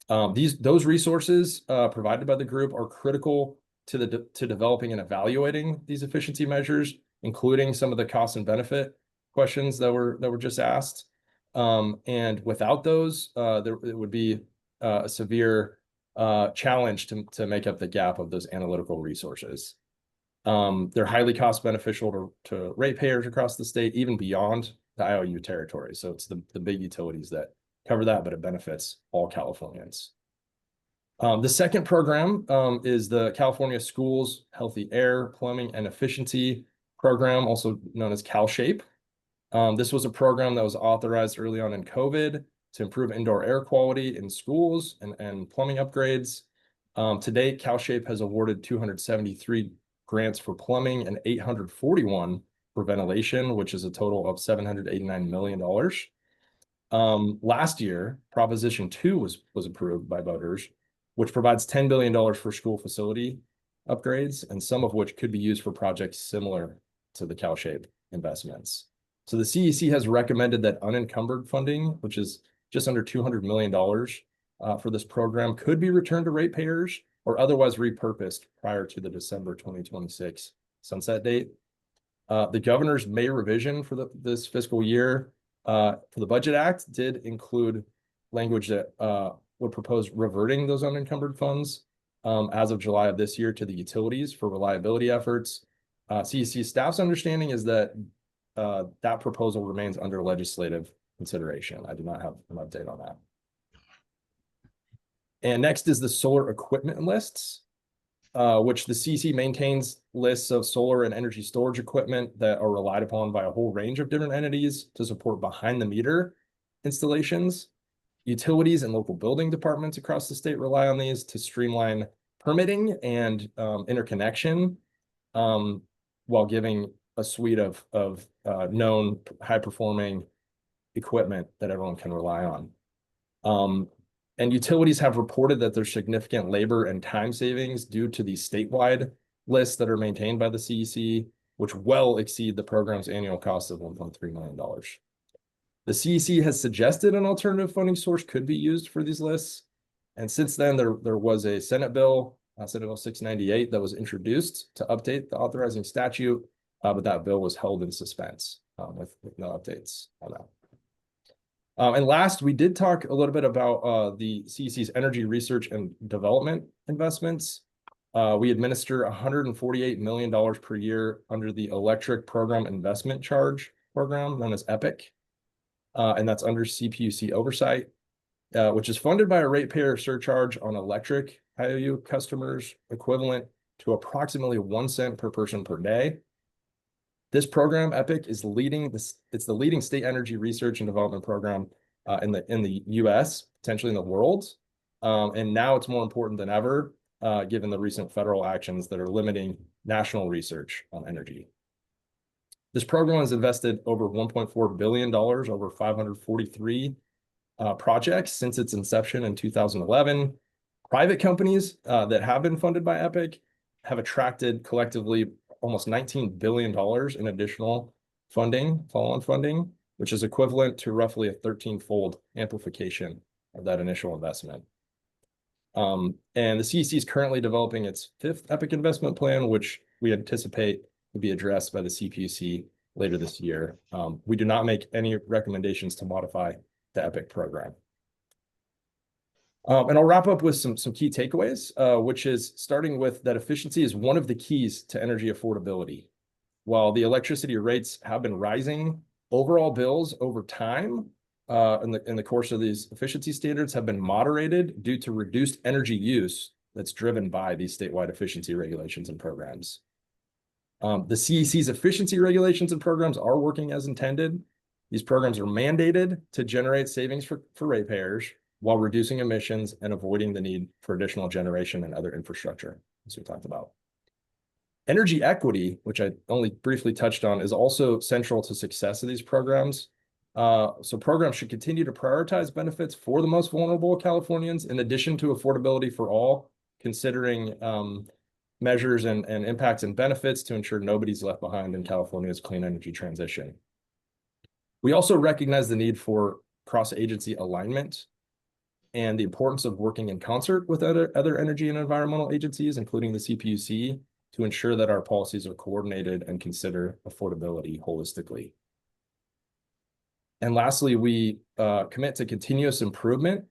Those resources provided by the group are critical to developing and evaluating these efficiency measures, including some of the cost and benefit questions that were just asked. And without those, it would be a severe challenge to make up the gap of those analytical resources. They're highly cost beneficial to ratepayers across the state, even beyond the IOU territory. So it's the big utilities that cover that, but it benefits all Californians. The second program is the California Schools Healthy Air, Plumbing, and Efficiency Program, also known as CalShape. This was a program that was authorized early on in COVID to improve indoor air quality in schools and plumbing upgrades. To date, CalShape has awarded 273 grants for plumbing and 841 for ventilation, which is a total of $789 million. Last year, Proposition 2 was approved by voters, which provides $10 billion for school facility upgrades, and some of which could be used for projects similar to the CalShape investments. So the CEC has recommended that unencumbered funding, which is just under $200 million for this program, could be returned to ratepayers or otherwise repurposed prior to the December 2026 sunset date. The governor's May revision for this fiscal year for the Budget Act did include language that would propose reverting those unencumbered funds as of July of this year to the utilities for reliability efforts. CEC staff's understanding is that that proposal remains under legislative consideration. I do not have an update on that. And next is the solar equipment lists, which the CEC maintains lists of solar and energy storage equipment that are relied upon by a whole range of different entities to support behind the meter installations. Utilities and local building departments across the state rely on these to streamline permitting and interconnection, while giving a suite of known high-performing equipment that everyone can rely on. And utilities have reported that there's significant labor and time savings due to these statewide lists that are maintained by the CEC, which well exceed the program's annual cost of $1.3 million. The CEC has suggested an alternative funding source could be used for these lists. And since then, there was a Senate Bill 698, that was introduced to update the authorizing statute, but that bill was held in suspense with no updates on that. And last, we did talk a little bit about the CEC's energy research and development investments. We administer $148 million per year under the Electric Program Investment Charge Program, known as EPIC. And that's under CPUC oversight, which is funded by a ratepayer surcharge on electric IOU customers, equivalent to approximately 1 cent per person per day. This program, EPIC, is it's the leading state energy research and development program in the US, potentially in the world. And now it's more important than ever, given the recent federal actions that are limiting national research on energy. This program has invested over $1.4 billion over 543 projects since its inception in 2011. Private companies that have been funded by EPIC have attracted collectively almost $19 billion in additional funding, follow-on funding, which is equivalent to roughly a 13-fold amplification of that initial investment. And the CEC is currently developing its 5th EPIC investment plan, which we anticipate will be addressed by the CPUC later this year. We do not make any recommendations to modify the EPIC program. And I'll wrap up with some key takeaways, which is starting with that efficiency is one of the keys to energy affordability. While the electricity rates have been rising, overall bills over time in the course of these efficiency standards have been moderated due to reduced energy use that's driven by these statewide efficiency regulations and programs. The CEC's efficiency regulations and programs are working as intended. These programs are mandated to generate savings for ratepayers while reducing emissions and avoiding the need for additional generation and other infrastructure, as we talked about. Energy equity, which I only briefly touched on, is also central to success of these programs. So programs should continue to prioritize benefits for the most vulnerable Californians, in addition to affordability for all, considering measures and impacts and benefits to ensure nobody's left behind in California's clean energy transition. We also recognize the need for cross-agency alignment and the importance of working in concert with other energy and environmental agencies, including the CPUC, to ensure that our policies are coordinated and consider affordability holistically. And lastly, we commit to continuous improvement,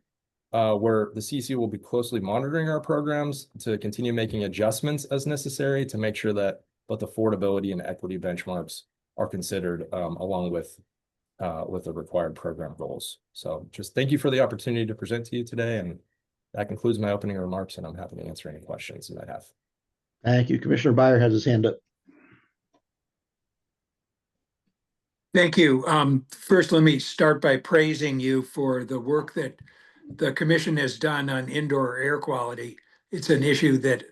where the CEC will be closely monitoring our programs to continue making adjustments as necessary to make sure that both affordability and equity benchmarks are considered along with the required program goals. So just thank you for the opportunity to present to you today. And that concludes my opening remarks, and I'm happy to answer any questions you might have. Thank you. Commissioner Byer has his hand up. Thank you. First, let me start by praising you for the work that the commission has done on indoor air quality. It's an issue that,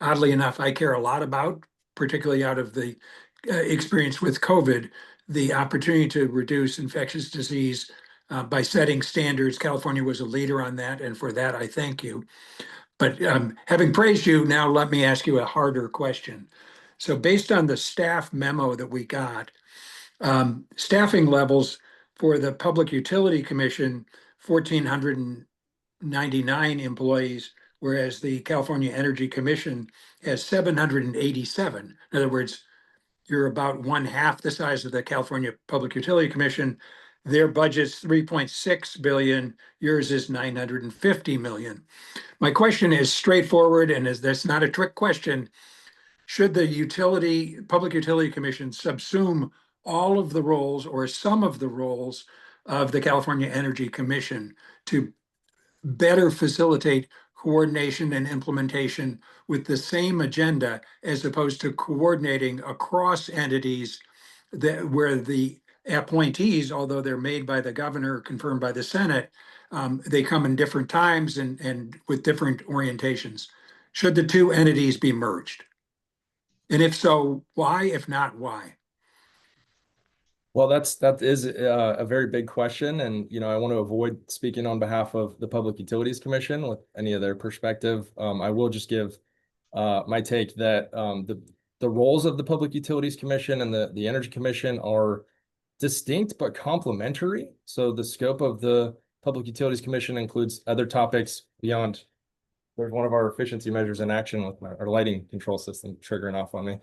oddly enough, I care a lot about, particularly out of the experience with COVID, the opportunity to reduce infectious disease by setting standards. California was a leader on that, and for that, I thank you. But having praised you, now let me ask you a harder question. So based on the staff memo that we got, staffing levels for the Public Utility Commission, 1,499 employees, whereas the California Energy Commission has 787. In other words, you're about one half the size of the California Public Utility Commission. Their budget's 3.6 billion, yours is 950 million. My question is straightforward, and that's not a trick question. Should the Public Utility Commission subsume all of the roles or some of the roles of the California Energy Commission to better facilitate coordination and implementation with the same agenda, as opposed to coordinating across entities where the appointees, although they're made by the governor, confirmed by the Senate, they come in different times and with different orientations? Should the two entities be merged? And if so, why? If not, why? Well, that is a very big question, and I want to avoid speaking on behalf of the Public Utilities Commission with any of their perspective. I will just give my take that the roles of the Public Utilities Commission and the Energy Commission are distinct but complementary. So the scope of the Public Utilities Commission includes other topics beyond. There's one of our efficiency measures in action with our lighting control system triggering off on me.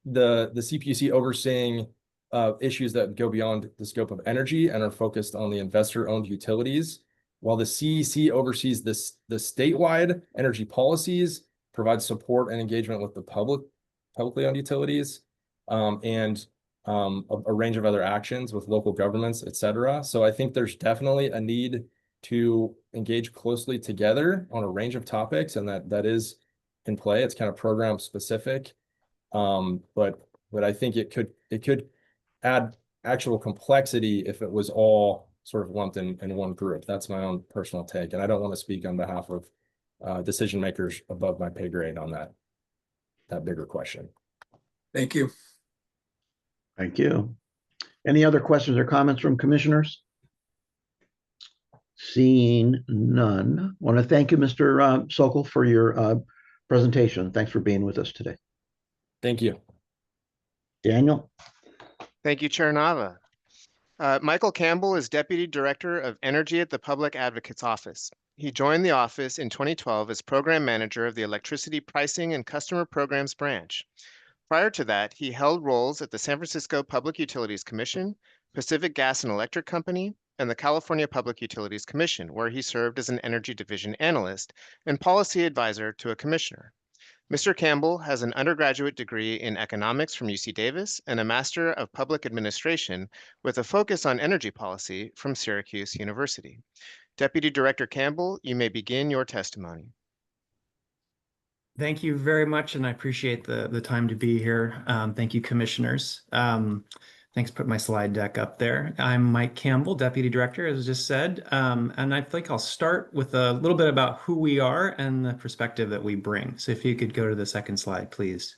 The CPUC overseeing issues that go beyond the scope of energy and are focused on the investor-owned utilities, while the CEC oversees the statewide energy policies, provides support and engagement with the publicly owned utilities, and a range of other actions with local governments, et cetera. So I think there's definitely a need to engage closely together on a range of topics, and that is in play. It's kind of program specific. But I think it could add actual complexity if it was all sort of lumped in one group. That's my own personal take, and I don't want to speak on behalf of decision makers above my pay grade on that bigger question. Thank you. Thank you. Any other questions or comments from commissioners? Seeing none, I want to thank you, Mr. Sokol, for your presentation. Thanks for being with us today. Thank you. Daniel? Thank you, Chair Nava. Michael Campbell is Deputy Director of Energy at the Public Advocate's Office. He joined the office in 2012 as Program Manager of the Electricity Pricing and Customer Programs Branch. Prior to that, he held roles at the San Francisco Public Utilities Commission, Pacific Gas and Electric Company, and the California Public Utilities Commission, where he served as an Energy Division Analyst and Policy Advisor to a Commissioner. Mr. Campbell has an undergraduate degree in economics from UC Davis and a Master of Public Administration with a focus on energy policy from Syracuse University. Deputy Director Campbell, you may begin your testimony. Thank you very much, and I appreciate the time to be here. Thank you, commissioners. Thanks, put my slide deck up there. I'm Mike Campbell, Deputy Director, as just said. And I think I'll start with a little bit about who we are and the perspective that we bring. So if you could go to the second slide, please.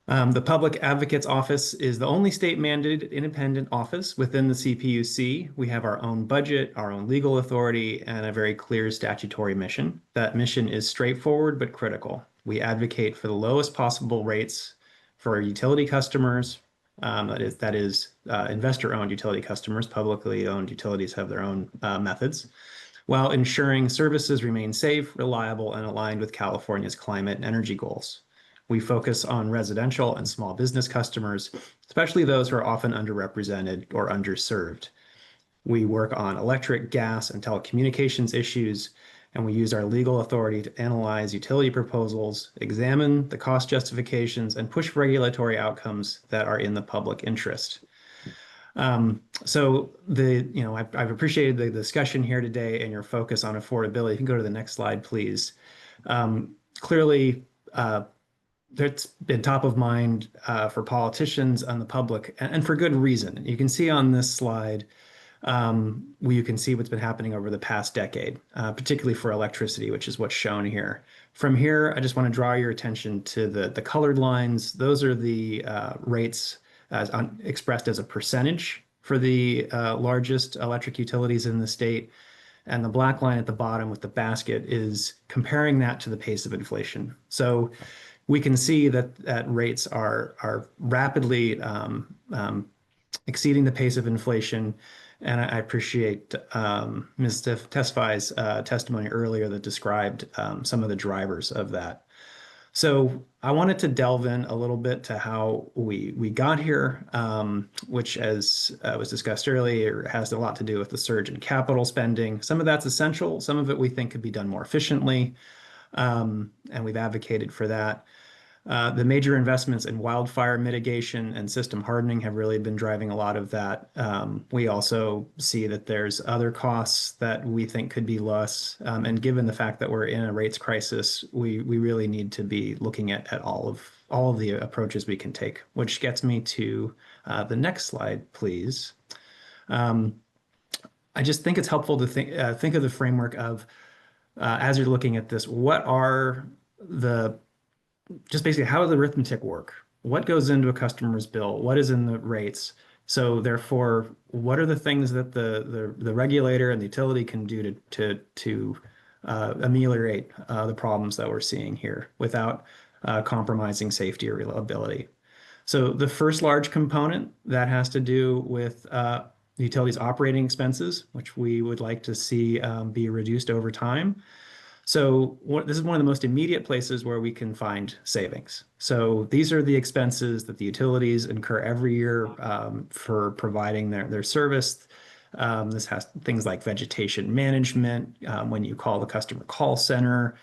The Public Advocate's Office is the only state-mandated independent office within the CPUC. We have our own budget, our own legal authority, and a very clear statutory mission. That mission is straightforward but critical. We advocate for the lowest possible rates for our utility customers. That is investor-owned utility customers. Publicly owned utilities have their own methods, while ensuring services remain safe, reliable, and aligned with California's climate and energy goals. We focus on residential and small business customers, especially those who are often underrepresented or underserved. We work on electric, gas, and telecommunications issues, and we use our legal authority to analyze utility proposals, examine the cost justifications, and push regulatory outcomes that are in the public interest. I've appreciated the discussion here today and your focus on affordability. You can go to the next slide, please. Clearly, that's been top of mind for politicians and the public, and for good reason. You can see on this slide, you can see what's been happening over the past decade, particularly for electricity, which is what's shown here. From here, I just want to draw your attention to the colored lines. Those are the rates expressed as a percentage for the largest electric utilities in the state. And the black line at the bottom with the basket is comparing that to the pace of inflation. So we can see that rates are rapidly exceeding the pace of inflation. And I appreciate Ms. Tesfai's testimony earlier that described some of the drivers of that. So I wanted to delve in a little bit to how we got here, which, as was discussed earlier, has a lot to do with the surge in capital spending. Some of that's essential. Some of it we think could be done more efficiently, and we've advocated for that. The major investments in wildfire mitigation and system hardening have really been driving a lot of that. We also see that there's other costs that we think could be less. And given the fact that we're in a rates crisis, we really need to be looking at all of the approaches we can take, which gets me to the next slide, please. I just think it's helpful to think of the framework of, as you're looking at this, just basically how does the arithmetic work? What goes into a customer's bill? What is in the rates? So therefore, what are the things that the regulator and the utility can do to ameliorate the problems that we're seeing here without compromising safety or reliability? So the first large component that has to do with the utility's operating expenses, which we would like to see be reduced over time. So this is one of the most immediate places where we can find savings. So these are the expenses that the utilities incur every year for providing their service. This has things like vegetation management, when you call the customer call center,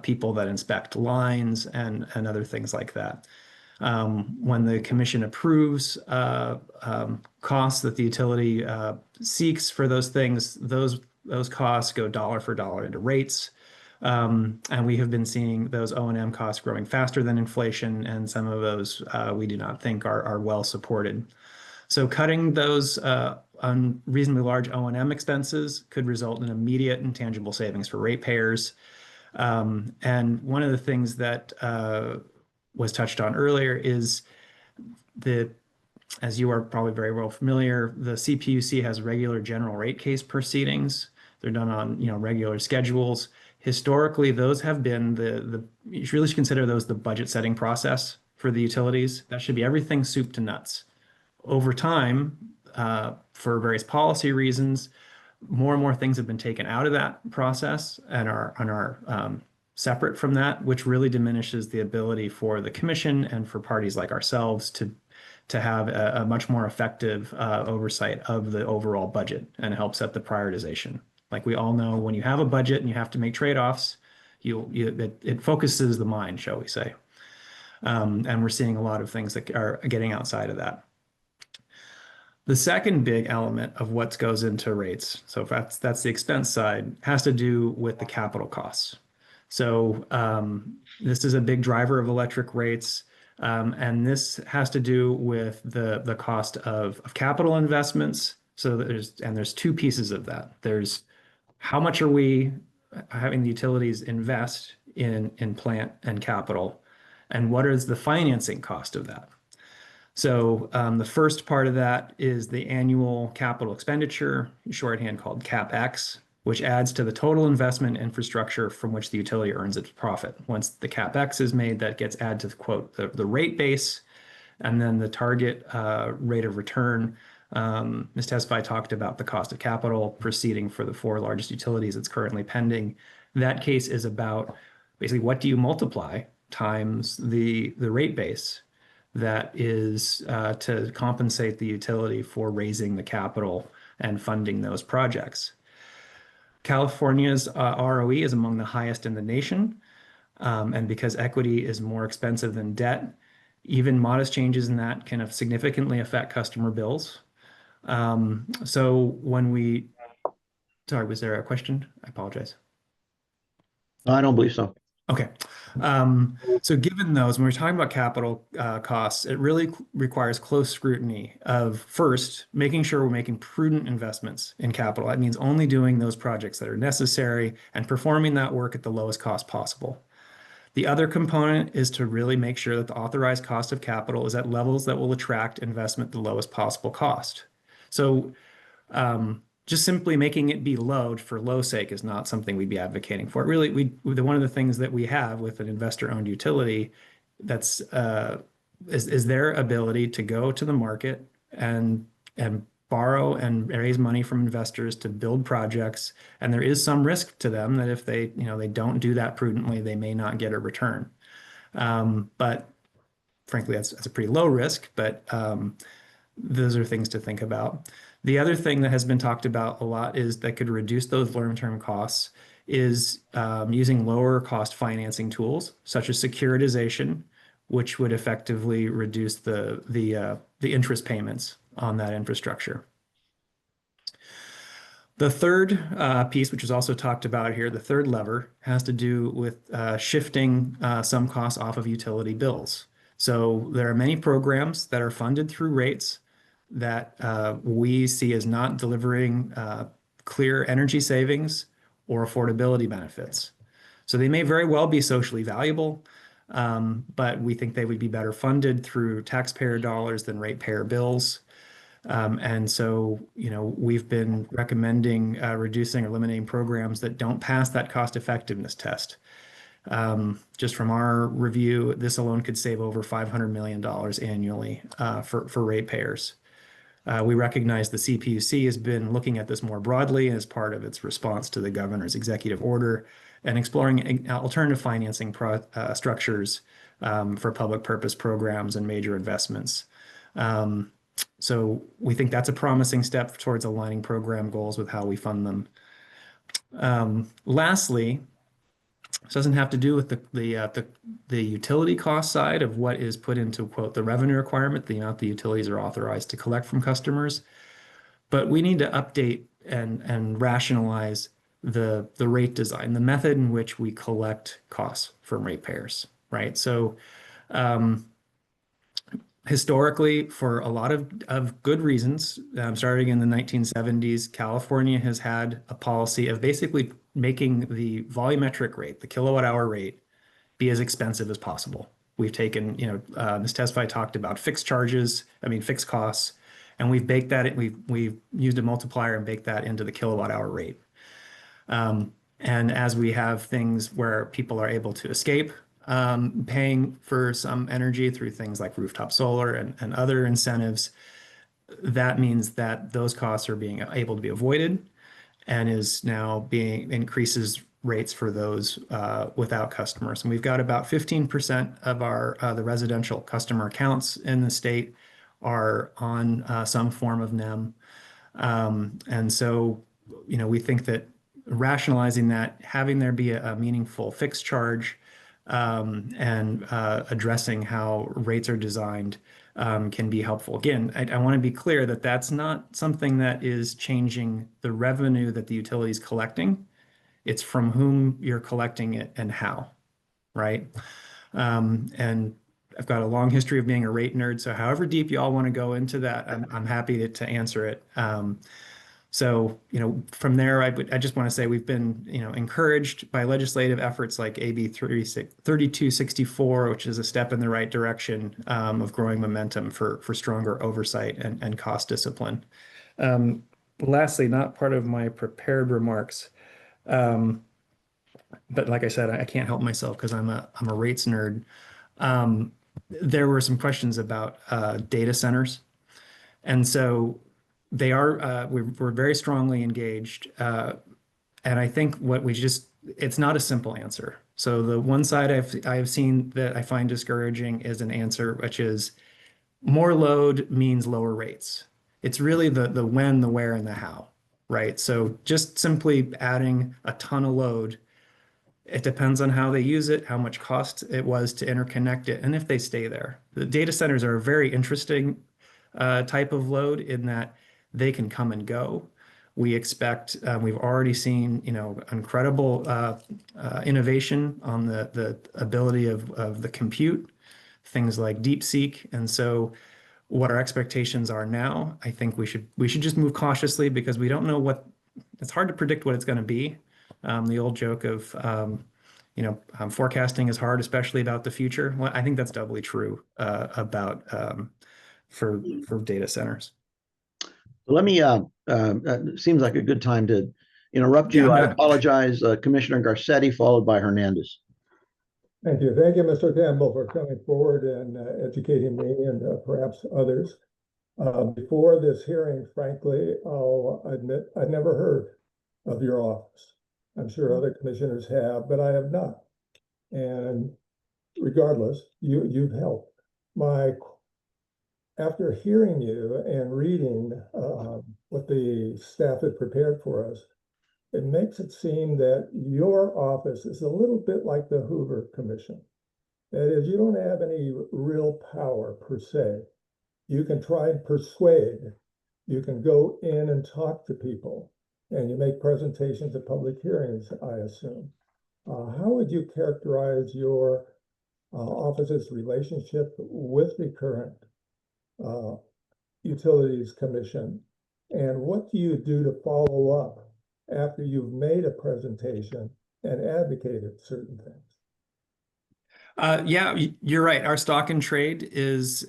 people that inspect lines, and other things like that. When the commission approves costs that the utility seeks for those things, those costs go dollar for dollar into rates. And we have been seeing those O&M costs growing faster than inflation, and some of those we do not think are well supported. So cutting those unreasonably large O&M expenses could result in immediate and tangible savings for ratepayers. And one of the things that was touched on earlier is as you are probably very well familiar, the CPUC has regular general rate case proceedings. They're done on regular schedules. Historically, those have been you should really consider those the budget setting process for the utilities. That should be everything soup to nuts. Over time, for various policy reasons, more and more things have been taken out of that process and are separate from that, which really diminishes the ability for the commission and for parties like ourselves to have a much more effective oversight of the overall budget and help set the prioritization. Like we all know, when you have a budget and you have to make trade-offs, it focuses the mind, shall we say. And we're seeing a lot of things that are getting outside of that. The second big element of what goes into rates, so if that's the expense side, has to do with the capital costs. So this is a big driver of electric rates. And this has to do with the cost of capital investments. So there's two pieces of that. There's how much are we having the utilities invest in plant and capital, and what is the financing cost of that? So the first part of that is the annual capital expenditure, shorthand called CapEx, which adds to the total investment infrastructure from which the utility earns its profit. Once the CapEx is made, that gets added to the quote, the rate base, and then the target rate of return. Ms. Tesfai talked about the cost of capital proceeding for the 4 largest utilities that's currently pending. That case is about basically what do you multiply times the rate base that is to compensate the utility for raising the capital and funding those projects. California's ROE is among the highest in the nation, and because equity is more expensive than debt, even modest changes in that can significantly affect customer bills. So when we, sorry, was there a question? I apologize. I don't believe so. Okay. So given those, when we're talking about capital costs, it really requires close scrutiny of first making sure we're making prudent investments in capital. That means only doing those projects that are necessary and performing that work at the lowest cost possible. The other component is to really make sure that the authorized cost of capital is at levels that will attract investment at the lowest possible cost. So just simply making it be low for low's sake is not something we'd be advocating for. Really, one of the things that we have with an investor-owned utility that's is their ability to go to the market and borrow and raise money from investors to build projects. And there is some risk to them that if they don't do that prudently, they may not get a return. But frankly, that's a pretty low risk, but those are things to think about. The other thing that has been talked about a lot is that could reduce those long-term costs is using lower cost financing tools such as securitization, which would effectively reduce the interest payments on that infrastructure. The third piece, which was also talked about here, the third lever, has to do with shifting some costs off of utility bills. So there are many programs that are funded through rates that we see as not delivering clear energy savings or affordability benefits. So they may very well be socially valuable, but we think they would be better funded through taxpayer dollars than ratepayer bills. And so, we've been recommending reducing or eliminating programs that don't pass that cost effectiveness test. Just from our review, this alone could save over $500 million annually for ratepayers. We recognize the CPUC has been looking at this more broadly as part of its response to the governor's executive order and exploring alternative financing structures for public purpose programs and major investments. So we think that's a promising step towards aligning program goals with how we fund them. Lastly, this doesn't have to do with the utility cost side of what is put into, quote, the revenue requirement, the amount the utilities are authorized to collect from customers. But we need to update and rationalize the rate design, the method in which we collect costs from ratepayers, right? So historically, for a lot of good reasons, starting in the 1970s, California has had a policy of basically making the volumetric rate, the kilowatt hour rate, be as expensive as possible. We've taken, Ms. Tesfai talked about fixed costs, and we've baked that, we've used a multiplier and baked that into the kilowatt hour rate. And as we have things where people are able to escape paying for some energy through things like rooftop solar and other incentives, that means that those costs are being able to be avoided and is now increases rates for those without customers. And we've got about 15% of the residential customer accounts in the state are on some form of NEM. And so, we think that rationalizing that, having there be a meaningful fixed charge, and addressing how rates are designed can be helpful. Again, I want to be clear that that's not something that is changing the revenue that the utility is collecting. It's from whom you're collecting it and how, right? And I've got a long history of being a rate nerd, so however deep you all want to go into that, I'm happy to answer it. So, from there, I just want to say we've been, encouraged by legislative efforts like AB 3264, which is a step in the right direction of growing momentum for stronger oversight and cost discipline. Lastly, not part of my prepared remarks, but like I said, I can't help myself because I'm a rates nerd. There were some questions about data centers. And so they are, we're very strongly engaged. And I think it's not a simple answer. So the one side I've seen that I find discouraging is an answer, which is more load means lower rates. It's really the when, the where, and the how, right? So just simply adding a ton of load, it depends on how they use it, how much cost it was to interconnect it, and if they stay there. The data centers are a very interesting type of load in that they can come and go. We expect, we've already seen, incredible innovation on the ability of the compute, things like DeepSeek. And so what our expectations are now, I think we should just move cautiously because we don't know it's hard to predict what it's going to be. The old joke of, forecasting is hard, especially about the future. Well, I think that's doubly true about for data centers. Let me, it seems like a good time to interrupt you. I apologize, Commissioner Garcetti, followed by Hernandez. Thank you. Thank you, Mr. Campbell, for coming forward and educating me and perhaps others. Before this hearing, frankly, I'll admit I'd never heard of your office. I'm sure other commissioners have, but I have not. And regardless, you've helped. After hearing you and reading what the staff had prepared for us, it makes it seem that your office is a little bit like the Hoover Commission. That is, you don't have any real power per se. You can try and persuade. You can go in and talk to people, and you make presentations at public hearings, I assume. How would you characterize your office's relationship with the current Utilities Commission? And what do you do to follow up after you've made a presentation and advocated certain things? Yeah, you're right. Our stock and trade is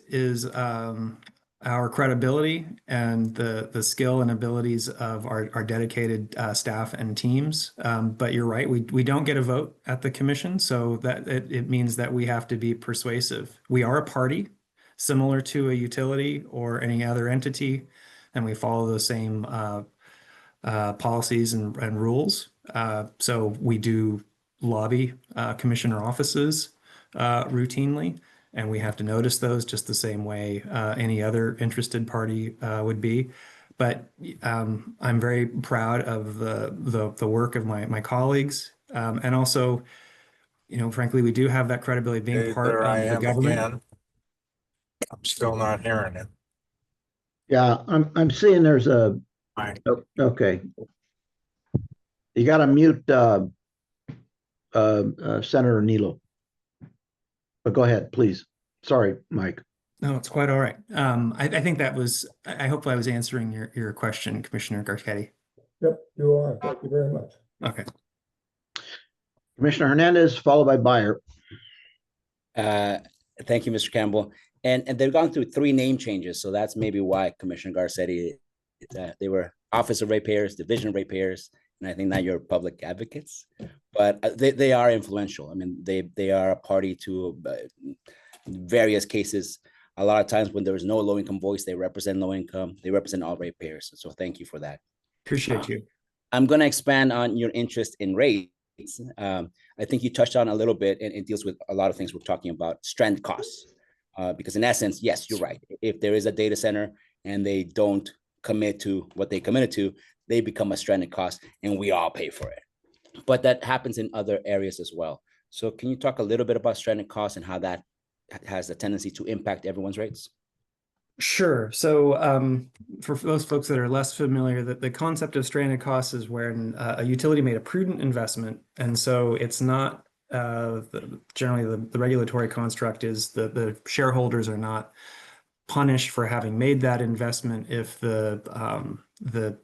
our credibility and the skill and abilities of our dedicated staff and teams. But you're right, we don't get a vote at the commission, so that it means that we have to be persuasive. We are a party, similar to a utility or any other entity, and we follow the same policies and rules. So we do lobby commissioner offices routinely, and we have to notice those just the same way any other interested party would be. But I'm very proud of the work of my colleagues, and also, frankly, we do have that credibility being part of the government. Again. I'm still not hearing it. Yeah, I'm seeing there's a. Okay. You got to mute Senator Nilo. But go ahead, please. Sorry, Mike. No, it's quite all right. I think I hope I was answering your question, Commissioner Garcetti. Yep, you are. Thank you very much. Okay. Commissioner Hernandez, followed by Byer. Thank you, Mr. Campbell. And they've gone through 3 name changes, so that's maybe why Commissioner Garcetti, they were Office of Ratepayers, Division of Ratepayers, and I think now you're public advocates. But they are influential. I mean, they are a party to various cases. A lot of times when there is no low-income voice, they represent low income. They represent all ratepayers. So thank you for that. Appreciate you. I'm going to expand on your interest in rates. I think you touched on a little bit, and it deals with a lot of things we're talking about, stranded costs. Because in essence, yes, you're right. If there is a data center and they don't commit to what they committed to, they become a stranded cost and we all pay for it. But that happens in other areas as well. So can you talk a little bit about stranded costs and how that has a tendency to impact everyone's rates? Sure. So for those folks that are less familiar, the concept of stranded costs is when a utility made a prudent investment. And so it's not generally the regulatory construct is the shareholders are not punished for having made that investment if the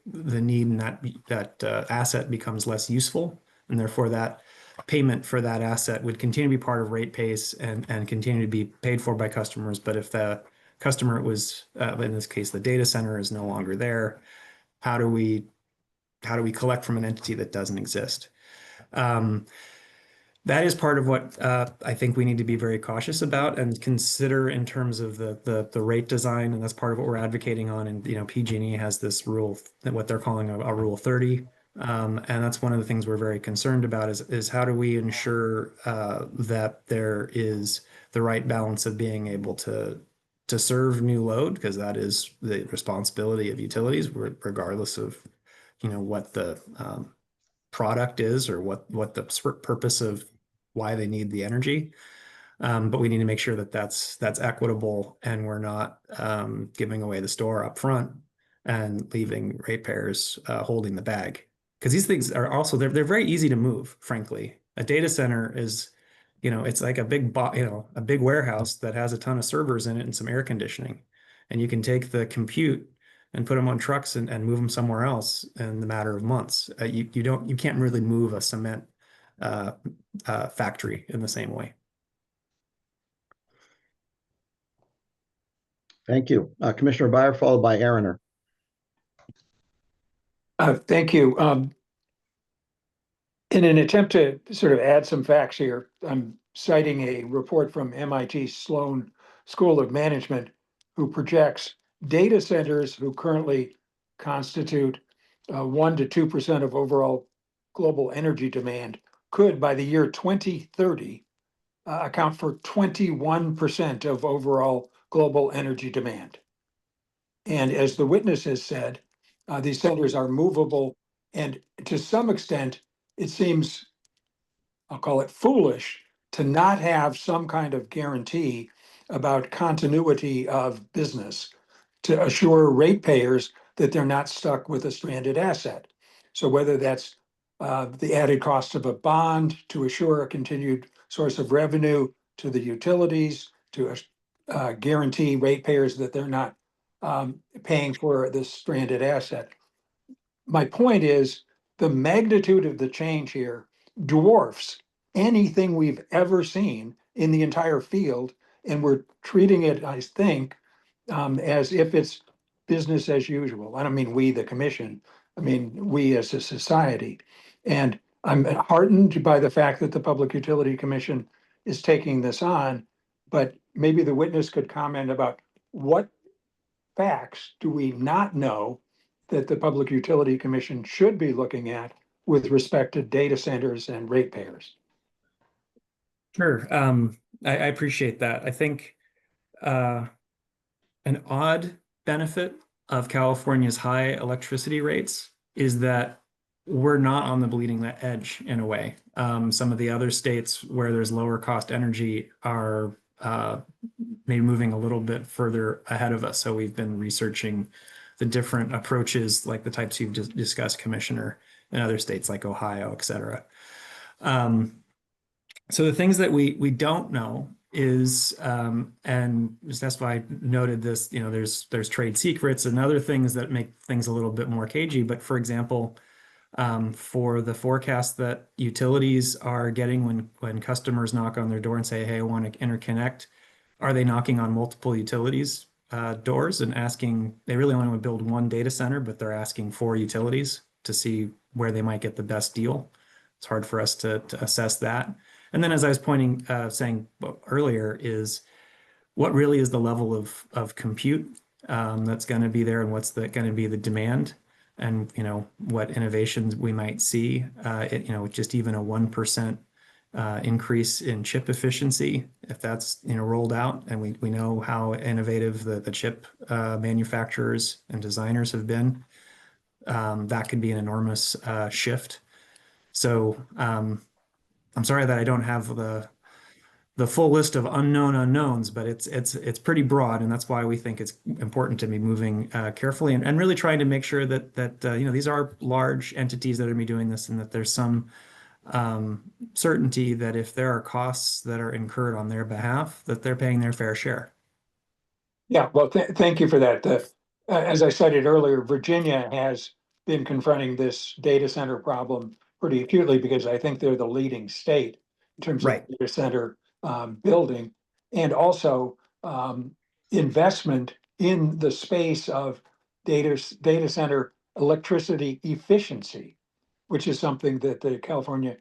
need in that asset becomes less useful, and therefore that payment for that asset would continue to be part of rate base and continue to be paid for by customers. But if the customer was, in this case, the data center is no longer there, how do we collect from an entity that doesn't exist? That is part of what I think we need to be very cautious about and consider in terms of the rate design, and that's part of what we're advocating on. And PG&E has this rule, what they're calling a Rule 30, and that's one of the things we're very concerned about is how do we ensure that there is the right balance of being able to serve new load, because that is the responsibility of utilities, regardless of what the product is or what the purpose of why they need the energy. But we need to make sure that that's equitable, and we're not giving away the store up front and leaving ratepayers holding the bag. Because these things are also, they're very easy to move, frankly. A data center is, it's like a big warehouse that has a ton of servers in it and some air conditioning. And you can take the compute and put them on trucks and move them somewhere else in the matter of months. You can't really move a cement factory in the same way. Thank you. Commissioner Byer, followed by Aaroner. Thank you. In an attempt to sort of add some facts here, I'm citing a report from MIT Sloan School of Management, who projects data centers who currently constitute 1 to 2% of overall global energy demand could, by the year 2030, account for 21% of overall global energy demand. And as the witness has said, these centers are movable, and to some extent, it seems, I'll call it foolish, to not have some kind of guarantee about continuity of business to assure ratepayers that they're not stuck with a stranded asset. So whether that's the added cost of a bond to assure a continued source of revenue to the utilities, to guarantee ratepayers that they're not paying for this stranded asset. My point is, the magnitude of the change here dwarfs anything we've ever seen in the entire field, and we're treating it, I think, as if it's business as usual. I don't mean we, the commission, I mean we as a society. And I'm heartened by the fact that the Public Utility Commission is taking this on, but maybe the witness could comment about what facts do we not know that the Public Utility Commission should be looking at with respect to data centers and ratepayers. Sure. I appreciate that. I think an odd benefit of California's high electricity rates is that we're not on the bleeding edge in a way. Some of the other states where there's lower cost energy are maybe moving a little bit further ahead of us. So we've been researching the different approaches, like the types you've just discussed, Commissioner, in other states like Ohio, et cetera. So the things that we don't know is, and Tesfai noted this, there's trade secrets and other things that make things a little bit more cagey. But for example, for the forecast that utilities are getting when customers knock on their door and say, hey, I want to interconnect, are they knocking on multiple utilities doors and asking, they really only want to build one data center, but they're asking 4 utilities to see where they might get the best deal? It's hard for us to assess that. And then, as I was saying earlier, is what really is the level of compute that's going to be there, and what's going to be the demand, and what innovations we might see. Just even a 1% increase in chip efficiency, if that's rolled out, and we know how innovative the chip manufacturers and designers have been, that could be an enormous shift. So I'm sorry that I don't have the full list of unknown unknowns, but it's pretty broad, and that's why we think it's important to be moving carefully and really trying to make sure that these are large entities that are going to be doing this, and that there's some certainty that if there are costs that are incurred on their behalf, that they're paying their fair share. Yeah, well, thank you for that. As I cited earlier, Virginia has been confronting this data center problem pretty acutely because I think they're the leading state in terms of Right. data center building, and also investment in the space of data center electricity efficiency, which is something that the California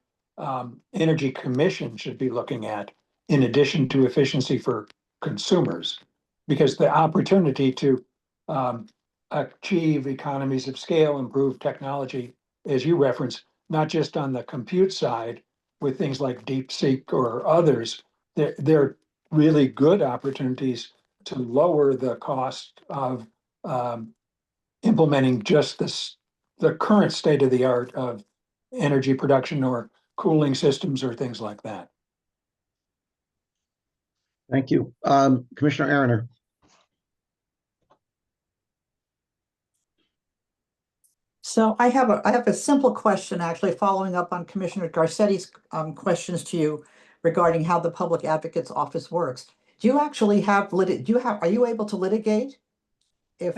Energy Commission should be looking at in addition to efficiency for consumers. Because the opportunity to achieve economies of scale, improve technology, as you referenced, not just on the compute side with things like DeepSeek or others, they're really good opportunities to lower the cost of implementing just the current state of the art of energy production or cooling systems or things like that. Thank you. Commissioner Aaroner. So I have a simple question, actually, following up on Commissioner Garcetti's questions to you regarding how the Public Advocate's Office works. Do you actually have are you able to litigate? If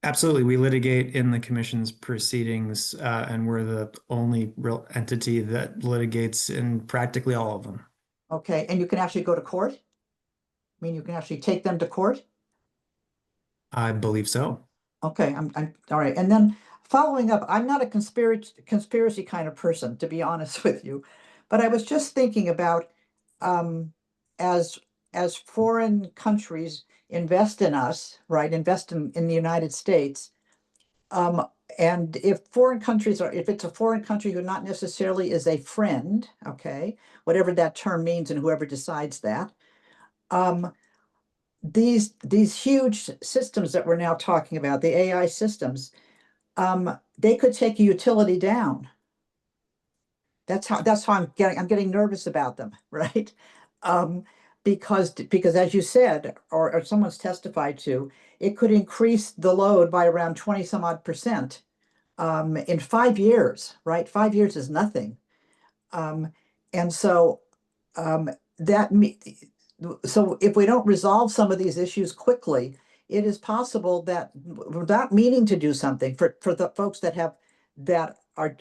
Absolutely. We litigate in the commission's proceedings, and we're the only real entity that litigates in practically all of them. okay, and you can actually go to court? I mean, you can actually take them to court? I believe so. Okay, I'm all right. And then following up, I'm not a conspiracy kind of person, to be honest with you, but I was just thinking about as foreign countries invest in us, right? Invest in the United States. And if it's a foreign country who not necessarily is a friend, okay, whatever that term means, and whoever decides that, these huge systems that we're now talking about, the AI systems, they could take a utility down. That's how I'm getting nervous about them, right? Because as you said, or someone's testified to, it could increase the load by around 20 some odd percent in 5 years, right? 5 years is nothing. And so so if we don't resolve some of these issues quickly, it is possible that without meaning to do something for the folks that are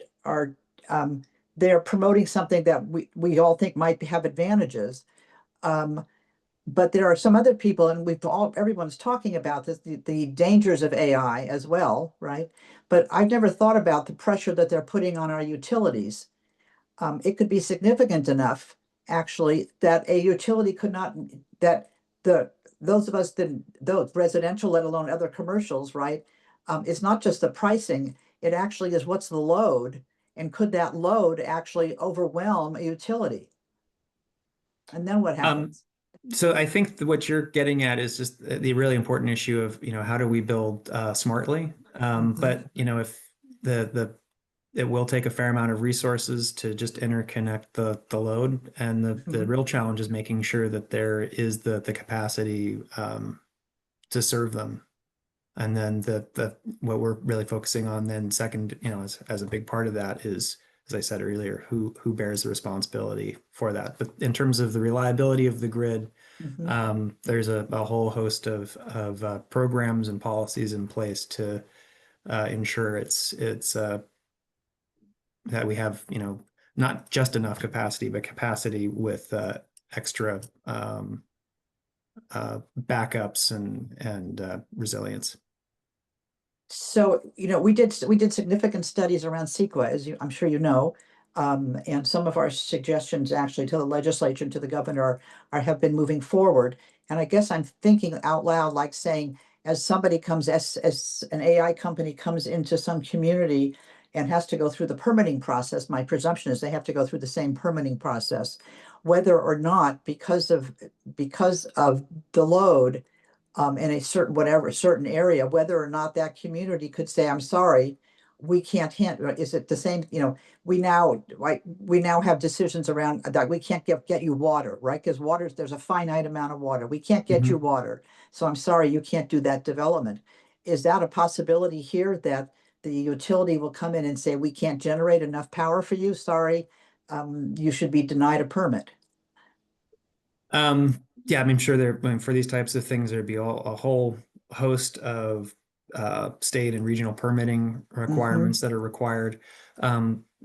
they're promoting something that we all think might have advantages. But there are some other people, and everyone's talking about this, the dangers of AI as well, right? But I've never thought about the pressure that they're putting on our utilities. It could be significant enough, actually, that a utility could not, that those of us those residential, let alone other commercials, right? It's not just the pricing, it actually is what's the load, and could that load actually overwhelm a utility? And then what happens? So I think what you're getting at is just the really important issue of, how do we build smartly? But, if it will take a fair amount of resources to just interconnect the load, and the real challenge is making sure that there is the capacity to serve them. And then what we're really focusing on then second, as a big part of that is, as I said earlier, who bears the responsibility for that. But in terms of the reliability of the grid, there's a whole host of programs and policies in place to ensure it's that we have, not just enough capacity, but capacity with extra backups and resilience. So, we did significant studies around CEQA, as I'm sure you know, and some of our suggestions actually to the legislature and to the governor have been moving forward. And I guess I'm thinking out loud, like saying, as somebody comes, as an AI company comes into some community and has to go through the permitting process, my presumption is they have to go through the same permitting process, whether or not because of the load in a certain area, whether or not that community could say, I'm sorry, we can't handle. Is it the same? We now have decisions around that we can't get you water, right? Because there's a finite amount of water. We can't get you water. So I'm sorry, you can't do that development. Is that a possibility here, that the utility will come in and say, we can't generate enough power for you, sorry, you should be denied a permit. Yeah, I mean, sure, for these types of things, there'd be a whole host of state and regional permitting requirements that are required.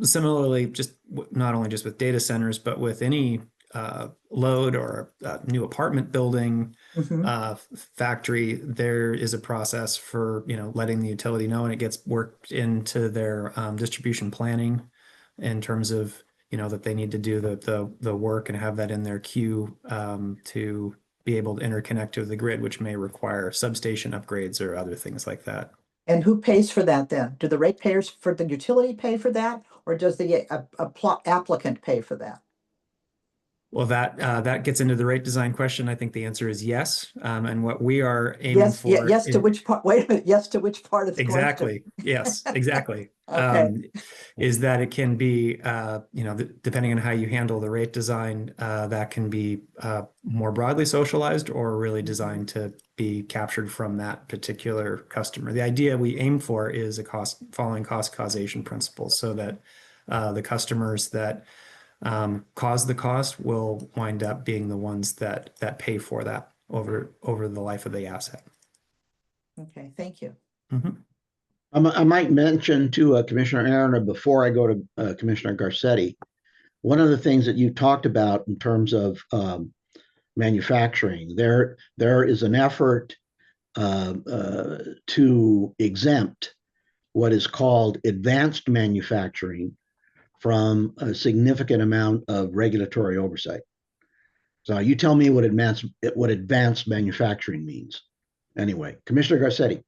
Similarly, just not only just with data centers, but with any load or new apartment building, factory, there is a process for, letting the utility know, and it gets worked into their distribution planning in terms of, that they need to do the work and have that in their queue to be able to interconnect to the grid, which may require substation upgrades or other things like that. And who pays for that then? Do the ratepayers for the utility pay for that, or does the applicant pay for that? Well, that gets into the rate design question. I think the answer is yes. And what we are aiming for yes to which part? Wait a minute. Yes to which part of the exactly. question? Yes, exactly. Okay. Is that it can be, depending on how you handle the rate design, that can be more broadly socialized or really designed to be captured from that particular customer. The idea we aim for is following cost causation principles, so that the customers that cause the cost will wind up being the ones that pay for that over the life of the asset. Okay, thank you. I might mention to Commissioner Aaron, before I go to Commissioner Garcetti, one of the things that you talked about in terms of manufacturing, there is an effort to exempt what is called advanced manufacturing from a significant amount of regulatory oversight. So you tell me what advanced manufacturing means. Anyway, Commissioner Garcetti.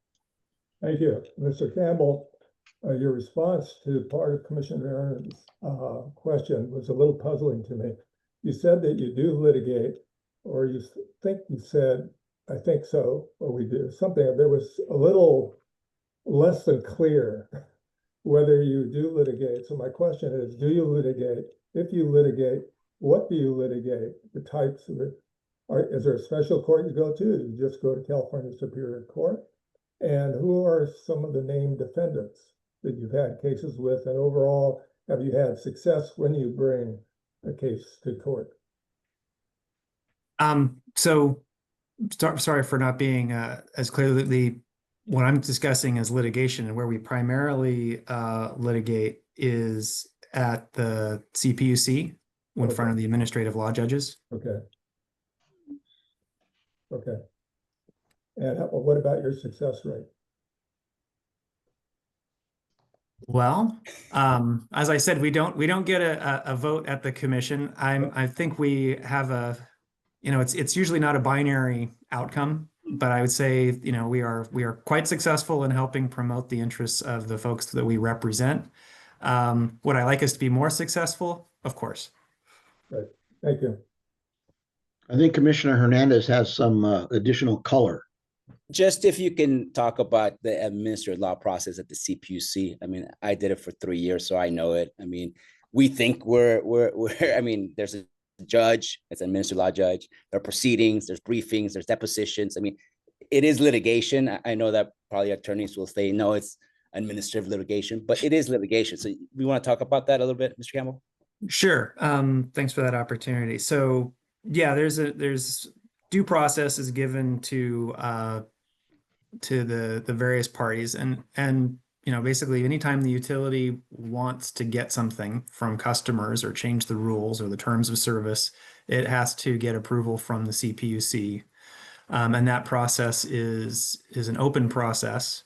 Thank you. Mr. Campbell, your response to part of Commissioner Aaron's question was a little puzzling to me. You said that you do litigate, or you think you said, I think so, or we do, something. There was a little less than clear whether you do litigate. So my question is, do you litigate? If you litigate, what do you litigate? The types of it. Is there a special court you go to? Do you just go to California Superior Court? And who are some of the named defendants that you've had cases with? And overall, have you had success when you bring a case to court? So sorry for not being as clear. What I'm discussing is litigation, and where we primarily litigate is at the CPUC in front of the administrative law judges. Okay. And what about your success rate? Well, as I said, we don't get a vote at the commission. I think we have it's usually not a binary outcome, but I would say, we are quite successful in helping promote the interests of the folks that we represent. Would I like us to be more successful? Of course. Right. Thank you. I think Commissioner Hernandez has some additional color. Just if you can talk about the administrative law process at the CPUC. I mean, I did it for 3 years, so I know it. I mean, we think we're I mean, there's a judge, it's an administrative law judge. There are proceedings, there's briefings, there's depositions. I mean, it is litigation. I know that probably attorneys will say, no, it's administrative litigation, but it is litigation. So we want to talk about that a little bit, Mr. Campbell? Sure. Thanks for that opportunity. So yeah, there's due process is given to the various parties, and basically anytime the utility wants to get something from customers or change the rules or the terms of service, it has to get approval from the CPUC. And that process is an open process.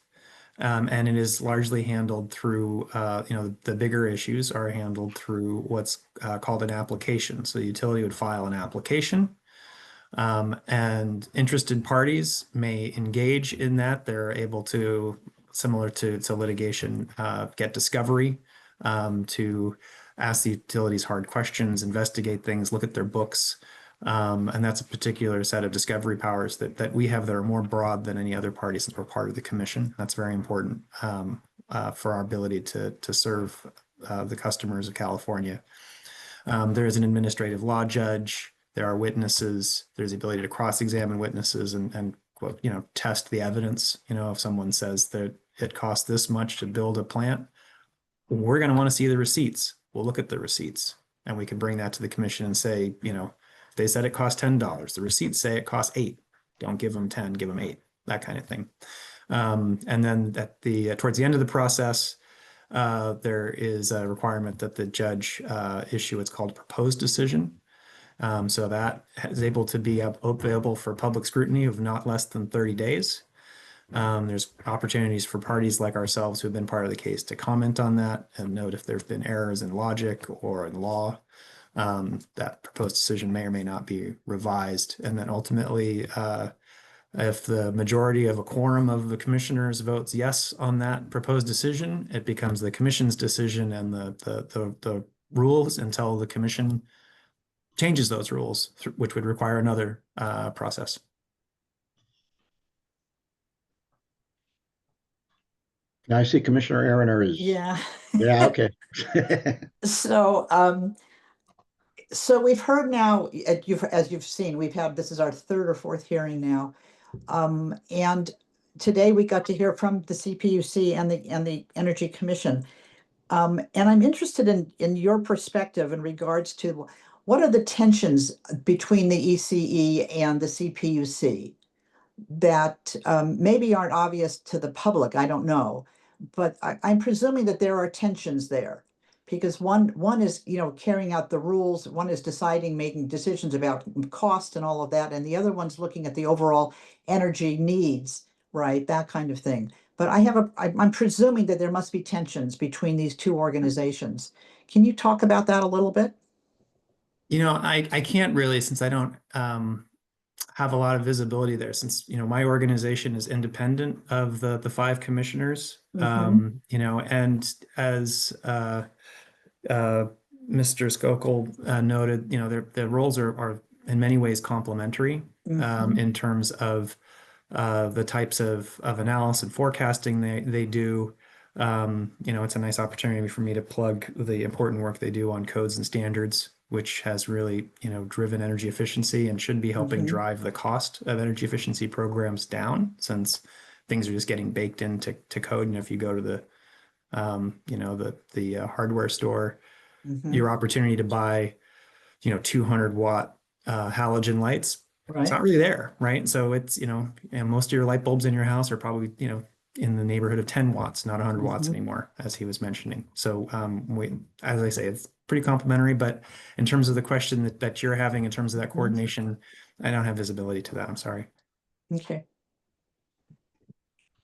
And it is largely handled through, the bigger issues are handled through what's called an application. So the utility would file an application, and interested parties may engage in that. They're able to, similar to litigation, get discovery, to ask the utilities hard questions, investigate things, look at their books. And that's a particular set of discovery powers that we have that are more broad than any other parties that are part of the commission. That's very important for our ability to serve the customers of California. There is an administrative law judge. There are witnesses. There's the ability to cross-examine witnesses and test the evidence. If someone says that it costs this much to build a plant, we're going to want to see the receipts. We'll look at the receipts and we can bring that to the commission and say, you know, if they said it cost $10, the receipts say it costs $8. Don't give them 10, give them 8, that kind of thing. And then at the towards the end of the process, there is a requirement that the judge issue what's called a proposed decision. So that is able to be available for public scrutiny of not less than 30 days. There's opportunities for parties like ourselves who have been part of the case to comment on that and note if there's been errors in logic or in law. That proposed decision may or may not be revised. And then ultimately, if the majority of a quorum of the commissioners votes yes on that proposed decision, it becomes the commission's decision and the rules until the commission changes those rules, which would require another process. I see Commissioner Aaroner is. Yeah. Yeah, okay. So, so we've heard now, as you've seen, this is our third or fourth hearing now. And today we got to hear from the CPUC and the Energy Commission. And I'm interested in your perspective in regards to what are the tensions between the ECE and the CPUC that maybe aren't obvious to the public, I don't know. But I'm presuming that there are tensions there because one is, you know, carrying out the rules, one is making decisions about cost and all of that, and the other one's looking at the overall energy needs, right? That kind of thing. But I'm presuming that there must be tensions between these two organizations. Can you talk about that a little bit? You know, I can't really, since I don't have a lot of visibility there, since, you know, my organization is independent of the 5 commissioners. You know, and as Mr. Sokol noted, you know, their roles are in many ways complementary in terms of the types of analysis and forecasting they do. You know, it's a nice opportunity for me to plug the important work they do on codes and standards, which has really, you know, driven energy efficiency and should be helping drive the cost of energy efficiency programs down, since things are just getting baked into code. And if you go to the, you know, the hardware store, your opportunity to buy, you know, 200-watt halogen lights, it's not really there, right? So it's, you know, and most of your light bulbs in your house are probably, you know, in the neighborhood of 10 watts, not 100 watts anymore, as he was mentioning. So as I say, it's pretty complementary, but in terms of the question that you're having in terms of that coordination, I don't have visibility to that. I'm sorry. Okay.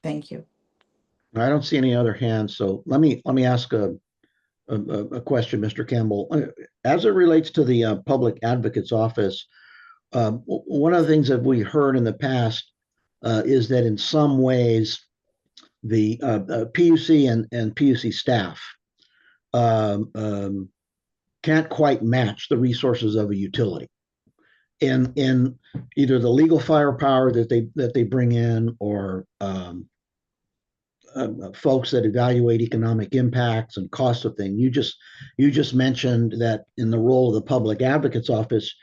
Thank you. I don't see any other hands, so let me ask a question, Mr. Campbell. As it relates to the Public Advocate's Office, one of the things that we heard in the past is that in some ways the PUC and PUC staff can't quite match the resources of a utility in either the legal firepower that they bring in or folks that evaluate economic impacts and costs of things. You just mentioned that in the role of the Public Advocate's Office,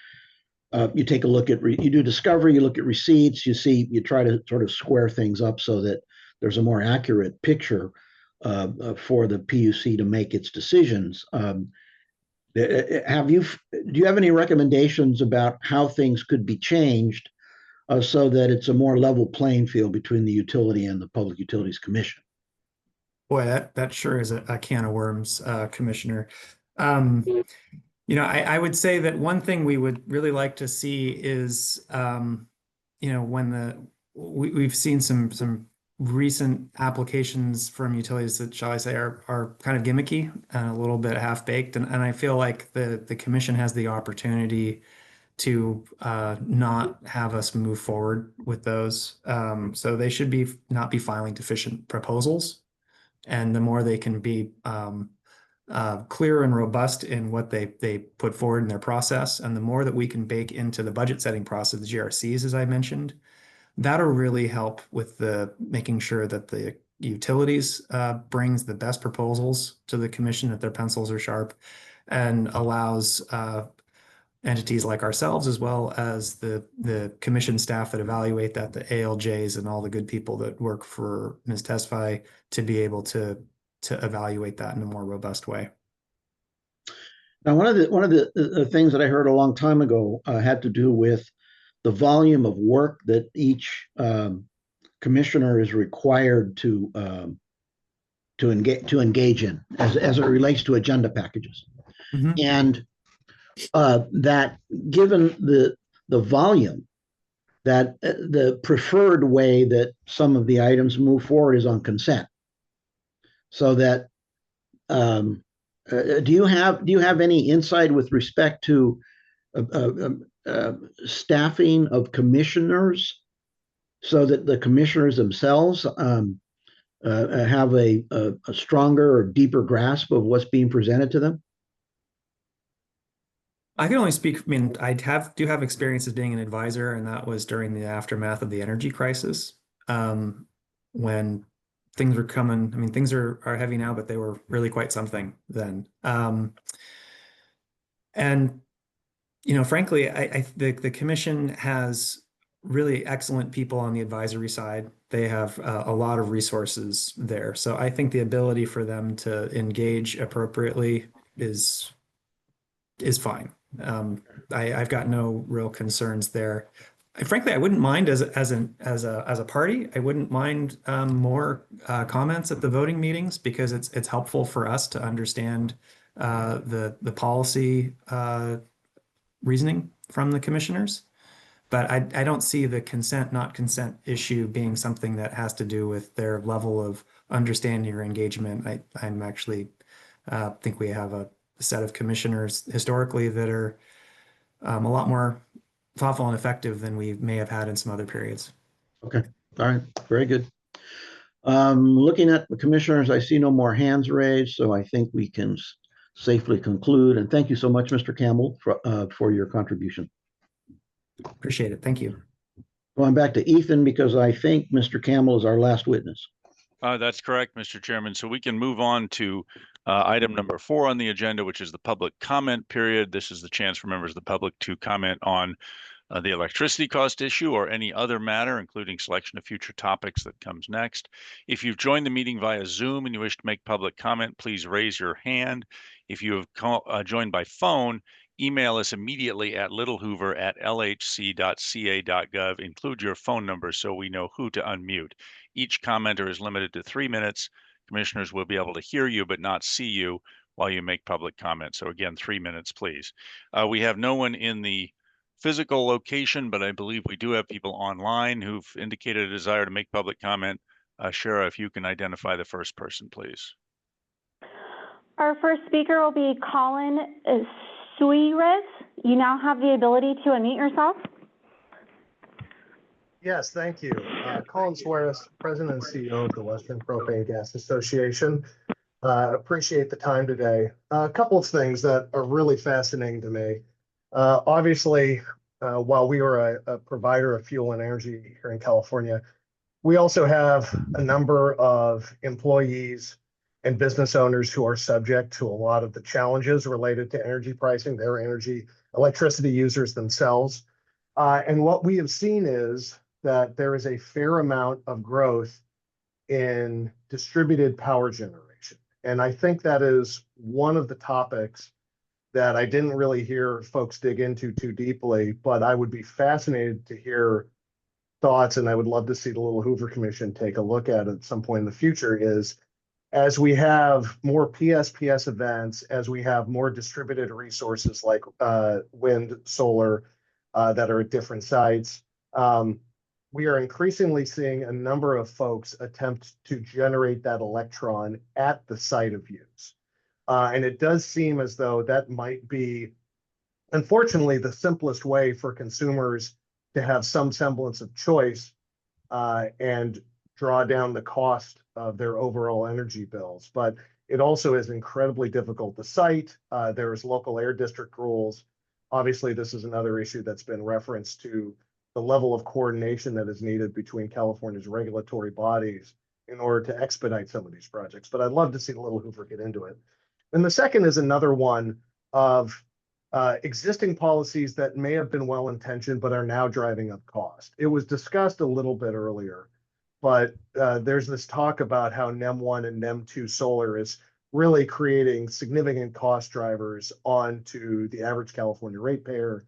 you take a look at you do discovery, you look at receipts, you try to sort of square things up so that there's a more accurate picture for the PUC to make its decisions. Do you have any recommendations about how things could be changed so that it's a more level playing field between the utility and the Public Utilities Commission? Boy, that sure is a can of worms, Commissioner. You know, I would say that one thing we would really like to see is, you know, when we've seen some recent applications from utilities that, shall I say, are kind of gimmicky and a little bit half-baked, and I feel like the commission has the opportunity to not have us move forward with those. So they should not be filing deficient proposals, and the more they can be clear and robust in what they put forward in their process, and the more that we can bake into the budget setting process, the GRCs, as I mentioned, that'll really help with the making sure that the utilities brings the best proposals to the commission, that their pencils are sharp, and allows entities like ourselves, as well as the commission staff that evaluate that, the ALJs and all the good people that work for Ms. Tesfai, to be able to evaluate that in a more robust way. Now, one of the things that I heard a long time ago had to do with the volume of work that each commissioner is required to engage in as it relates to agenda packages. Mhm. And that given the volume, that the preferred way that some of the items move forward is on consent. So that do you have any insight with respect to staffing of commissioners, so that the commissioners themselves have a stronger or deeper grasp of what's being presented to them? I can only speak, I mean, do have experience as being an advisor, and that was during the aftermath of the energy crisis. When things were coming, I mean, things are heavy now, but they were really quite something then. And, you know, frankly, the commission has really excellent people on the advisory side. They have a lot of resources there. So I think the ability for them to engage appropriately is fine. I've got no real concerns there. Frankly, I wouldn't mind as a party. I wouldn't mind more comments at the voting meetings, because it's helpful for us to understand the policy reasoning from the commissioners. But I don't see the consent, not consent issue being something that has to do with their level of understanding or engagement. I'm actually think we have a set of commissioners historically that are a lot more thoughtful and effective than we may have had in some other periods. Okay, all right, very good. Looking at the commissioners, I see no more hands raised, so I think we can safely conclude. And thank you so much, Mr. Campbell, for your contribution. Appreciate it. Thank you. Going back to Ethan, because I think Mr. Campbell is our last witness. That's correct, Mr. Chairman. So we can move on to item number 4 on the agenda, which is the public comment period. This is the chance for members of the public to comment on the electricity cost issue or any other matter, including selection of future topics that comes next. If you've joined the meeting via Zoom and you wish to make public comment, please raise your hand. If you have joined by phone, email us immediately at littlehoover@lhc.ca.gov. Include your phone number so we know who to unmute. Each commenter is limited to 3 minutes. Commissioners will be able to hear you but not see you while you make public comment. So again, 3 minutes, please. We have no one in the physical location, but I believe we do have people online who've indicated a desire to make public comment. Shara, if you can identify the first person, please. Our first speaker will be Colin Suarez. You now have the ability to unmute yourself. Yes, thank you. Colin Suarez, President and CEO of the Western Propane Gas Association. Appreciate the time today. A couple of things that are really fascinating to me. Obviously, while we are a provider of fuel and energy here in California, we also have a number of employees and business owners who are subject to a lot of the challenges related to energy pricing, their electricity users themselves. And what we have seen is that there is a fair amount of growth in distributed power generation. And I think that is one of the topics that I didn't really hear folks dig into too deeply, but I would be fascinated to hear thoughts, and I would love to see the Little Hoover Commission take a look at some point in the future, is as we have more PSPS events, as we have more distributed resources like wind, solar that are at different sites, we are increasingly seeing a number of folks attempt to generate that electron at the site of use. And it does seem as though that might be, unfortunately, the simplest way for consumers to have some semblance of choice and draw down the cost of their overall energy bills. But it also is incredibly difficult to cite. There's local air district rules. Obviously, this is another issue that's been referenced to the level of coordination that is needed between California's regulatory bodies in order to expedite some of these projects. But I'd love to see the Little Hoover get into it. And the second is another one of existing policies that may have been well-intentioned but are now driving up cost. It was discussed a little bit earlier, but there's this talk about how NEM 1 and NEM 2 solar is really creating significant cost drivers onto the average California ratepayer.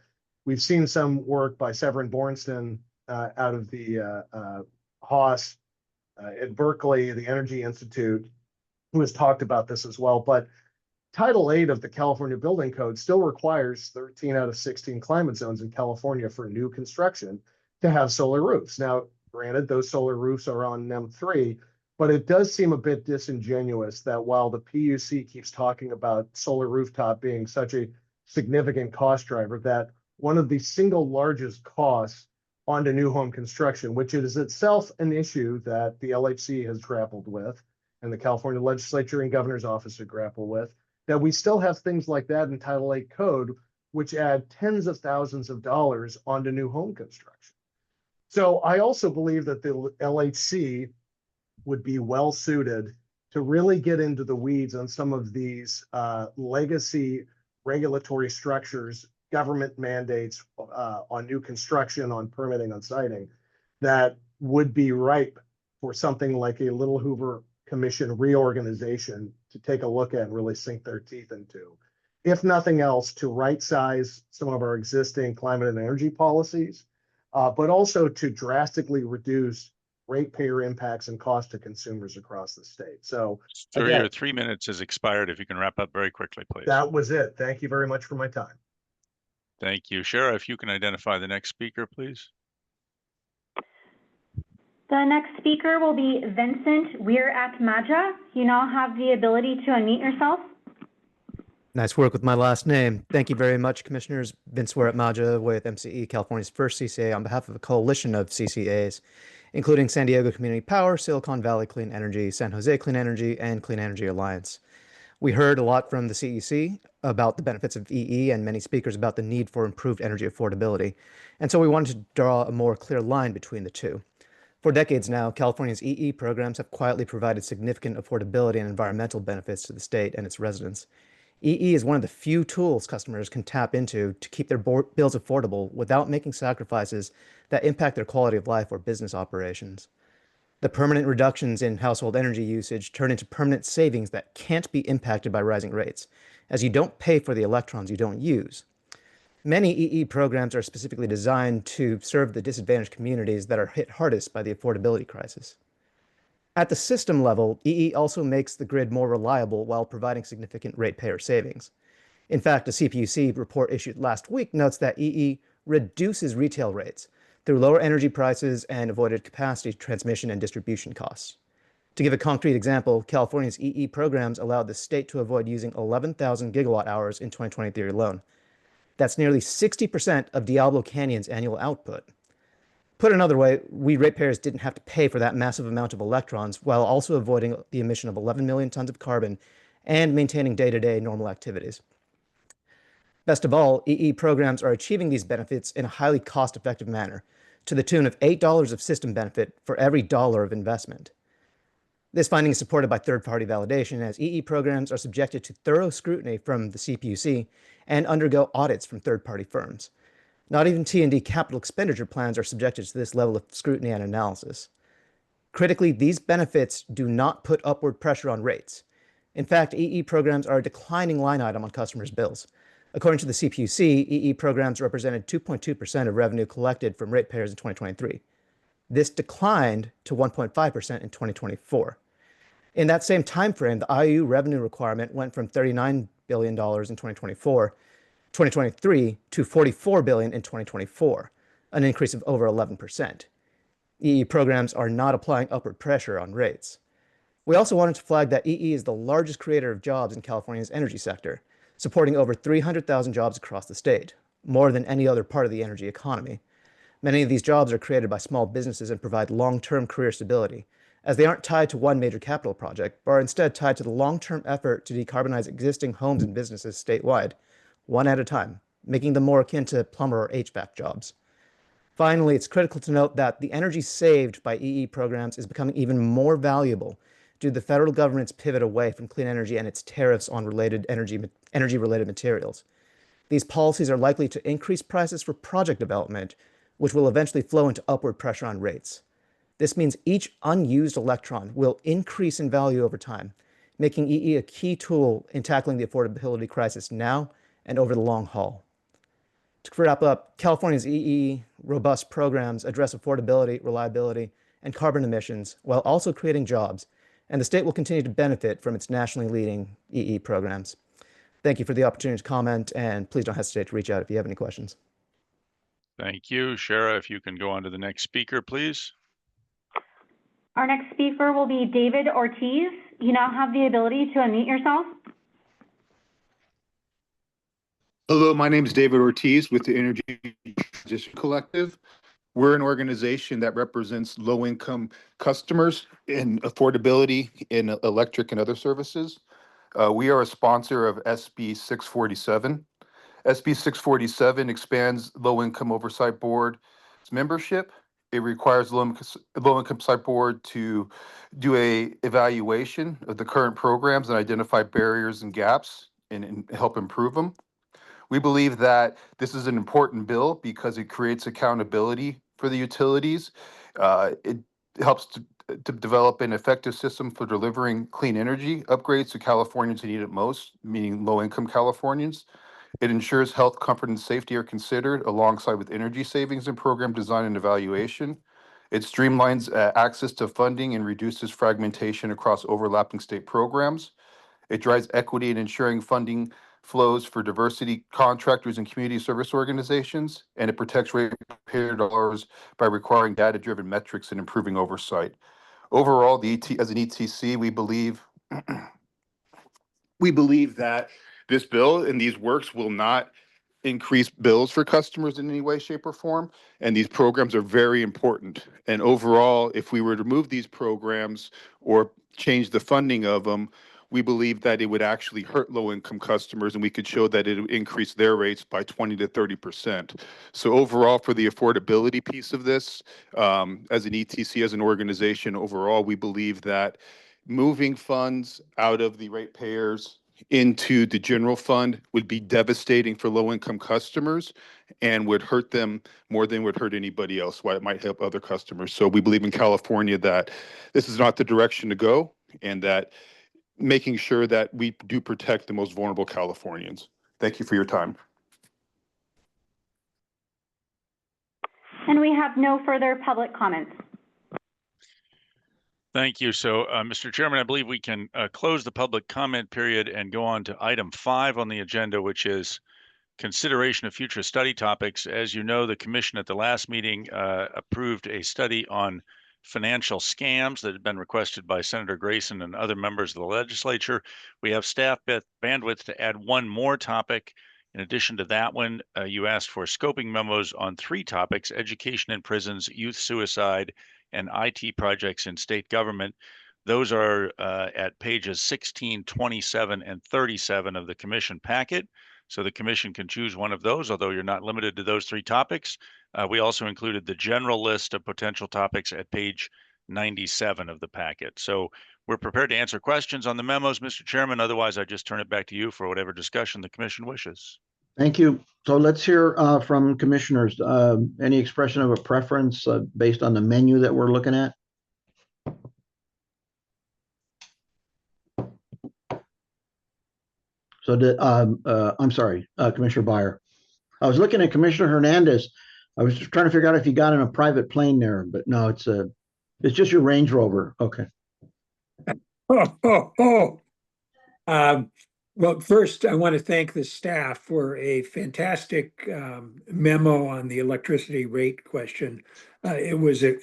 We've seen some work by Severin Bornstein out of the Haas at Berkeley, the Energy Institute, who has talked about this as well. But Title 8 of the California Building Code still requires 13 out of 16 climate zones in California for new construction to have solar roofs. Now, granted, those solar roofs are on NEM 3, but it does seem a bit disingenuous that while the PUC keeps talking about solar rooftop being such a significant cost driver, that one of the single largest costs onto new home construction, which is itself an issue that the LHC has grappled with, and the California Legislature and Governor's Office have grappled with, that we still have things like that in Title 8 code, which add tens of thousands of dollars onto new home construction. So I also believe that the LHC would be well suited to really get into the weeds on some of these legacy regulatory structures, government mandates on new construction, on permitting, on siting, that would be ripe for something like a Little Hoover Commission reorganization to take a look at and really sink their teeth into. If nothing else, to right-size some of our existing climate and energy policies, but also to drastically reduce ratepayer impacts and cost to consumers across the state. So, Sir, again, your 3 minutes has expired. If you can wrap up very quickly, please. that was it. Thank you very much for my time. Thank you. Shara, if you can identify the next speaker, please. The next speaker will be Vincent Weir-Atmaja. You now have the ability to unmute yourself. Nice work with my last name. Thank you very much, Commissioners. Vince Weir-Atmaja with MCE, California's first CCA, on behalf of a coalition of CCAs, including San Diego Community Power, Silicon Valley Clean Energy, San Jose Clean Energy, and Clean Energy Alliance. We heard a lot from the CEC about the benefits of EE and many speakers about the need for improved energy affordability. And so we wanted to draw a more clear line between the two. For decades now, California's EE programs have quietly provided significant affordability and environmental benefits to the state and its residents. EE is one of the few tools customers can tap into to keep their bills affordable without making sacrifices that impact their quality of life or business operations. The permanent reductions in household energy usage turn into permanent savings that can't be impacted by rising rates, as you don't pay for the electrons you don't use. Many EE programs are specifically designed to serve the disadvantaged communities that are hit hardest by the affordability crisis. At the system level, EE also makes the grid more reliable while providing significant ratepayer savings. In fact, a CPUC report issued last week notes that EE reduces retail rates through lower energy prices and avoided capacity, transmission, and distribution costs. To give a concrete example, California's EE programs allowed the state to avoid using 11,000 gigawatt hours in 2023 alone. That's nearly 60% of Diablo Canyon's annual output. Put another way, we ratepayers didn't have to pay for that massive amount of electrons while also avoiding the emission of 11 million tons of carbon and maintaining day-to-day normal activities. Best of all, EE programs are achieving these benefits in a highly cost-effective manner, to the tune of $8 of system benefit for every dollar of investment. This finding is supported by third-party validation, as EE programs are subjected to thorough scrutiny from the CPUC and undergo audits from third-party firms. Not even T&D capital expenditure plans are subjected to this level of scrutiny and analysis. Critically, these benefits do not put upward pressure on rates. In fact, EE programs are a declining line item on customers' bills. According to the CPUC, EE programs represented 2.2% of revenue collected from ratepayers in 2023. This declined to 1.5% in 2024. In that same time frame, the IOU revenue requirement went from $39 billion in 2023 to $44 billion in 2024, an increase of over 11%. EE programs are not applying upward pressure on rates. We also wanted to flag that EE is the largest creator of jobs in California's energy sector, supporting over 300,000 jobs across the state, more than any other part of the energy economy. Many of these jobs are created by small businesses and provide long-term career stability, as they aren't tied to one major capital project, but are instead tied to the long-term effort to decarbonize existing homes and businesses statewide, one at a time, making them more akin to plumber or HVAC jobs. Finally, it's critical to note that the energy saved by EE programs is becoming even more valuable due to the federal government's pivot away from clean energy and its tariffs on energy-related materials. These policies are likely to increase prices for project development, which will eventually flow into upward pressure on rates. This means each unused electron will increase in value over time, making EE a key tool in tackling the affordability crisis now and over the long haul. To wrap up, California's EE robust programs address affordability, reliability, and carbon emissions while also creating jobs, and the state will continue to benefit from its nationally leading EE programs. Thank you for the opportunity to comment, and please don't hesitate to reach out if you have any questions. Thank you. Shara, if you can go on to the next speaker, please. Our next speaker will be David Ortiz. You now have the ability to unmute yourself. Hello, my name is David Ortiz with the Energy Transition Collective. We're an organization that represents low-income customers in affordability in electric and other services. We are a sponsor of SB 647. SB 647 expands Low-Income Oversight Board's membership. It requires Low-Income Oversight Board to do a evaluation of the current programs and identify barriers and gaps and help improve them. We believe that this is an important bill because it creates accountability for the utilities. It helps to develop an effective system for delivering clean energy upgrades to Californians who need it most, meaning low-income Californians. It ensures health, comfort, and safety are considered alongside with energy savings and program design and evaluation. It streamlines access to funding and reduces fragmentation across overlapping state programs. It drives equity in ensuring funding flows for diversity contractors and community service organizations, and it protects ratepayer dollars by requiring data-driven metrics and improving oversight. Overall, as an ETC, we believe that this bill and these works will not increase bills for customers in any way, shape, or form, and these programs are very important. And overall, if we were to move these programs or change the funding of them, we believe that it would actually hurt low-income customers, and we could show that it would increase their rates by 20 to 30%. So overall, for the affordability piece of this, as an ETC, as an organization, overall, we believe that moving funds out of the ratepayers into the general fund would be devastating for low-income customers and would hurt them more than would hurt anybody else, while it might help other customers. So we believe in California that this is not the direction to go, and that making sure that we do protect the most vulnerable Californians. Thank you for your time. And we have no further public comments. Thank you. So, Mr. Chairman, I believe we can close the public comment period and go on to item 5 on the agenda, which is consideration of future study topics. As you know, the commission at the last meeting approved a study on financial scams that had been requested by Senator Grayson and other members of the legislature. We have staff bandwidth to add one more topic. In addition to that one, you asked for scoping memos on 3 topics: education in prisons, youth suicide, and IT projects in state government. Those are at pages 16, 27, and 37 of the commission packet. So the commission can choose one of those, although you're not limited to those 3 topics. We also included the general list of potential topics at page 97 of the packet. So we're prepared to answer questions on the memos, Mr. Chairman. Otherwise, I just turn it back to you for whatever discussion the commission wishes. Thank you. So let's hear from commissioners. Any expression of a preference based on the menu that we're looking at? So I'm sorry, Commissioner Byer. I was looking at Commissioner Hernandez. I was just trying to figure out if you got in a private plane there, but no, it's just your Range Rover. Okay. Well, first, I want to thank the staff for a fantastic memo on the electricity rate question. It was a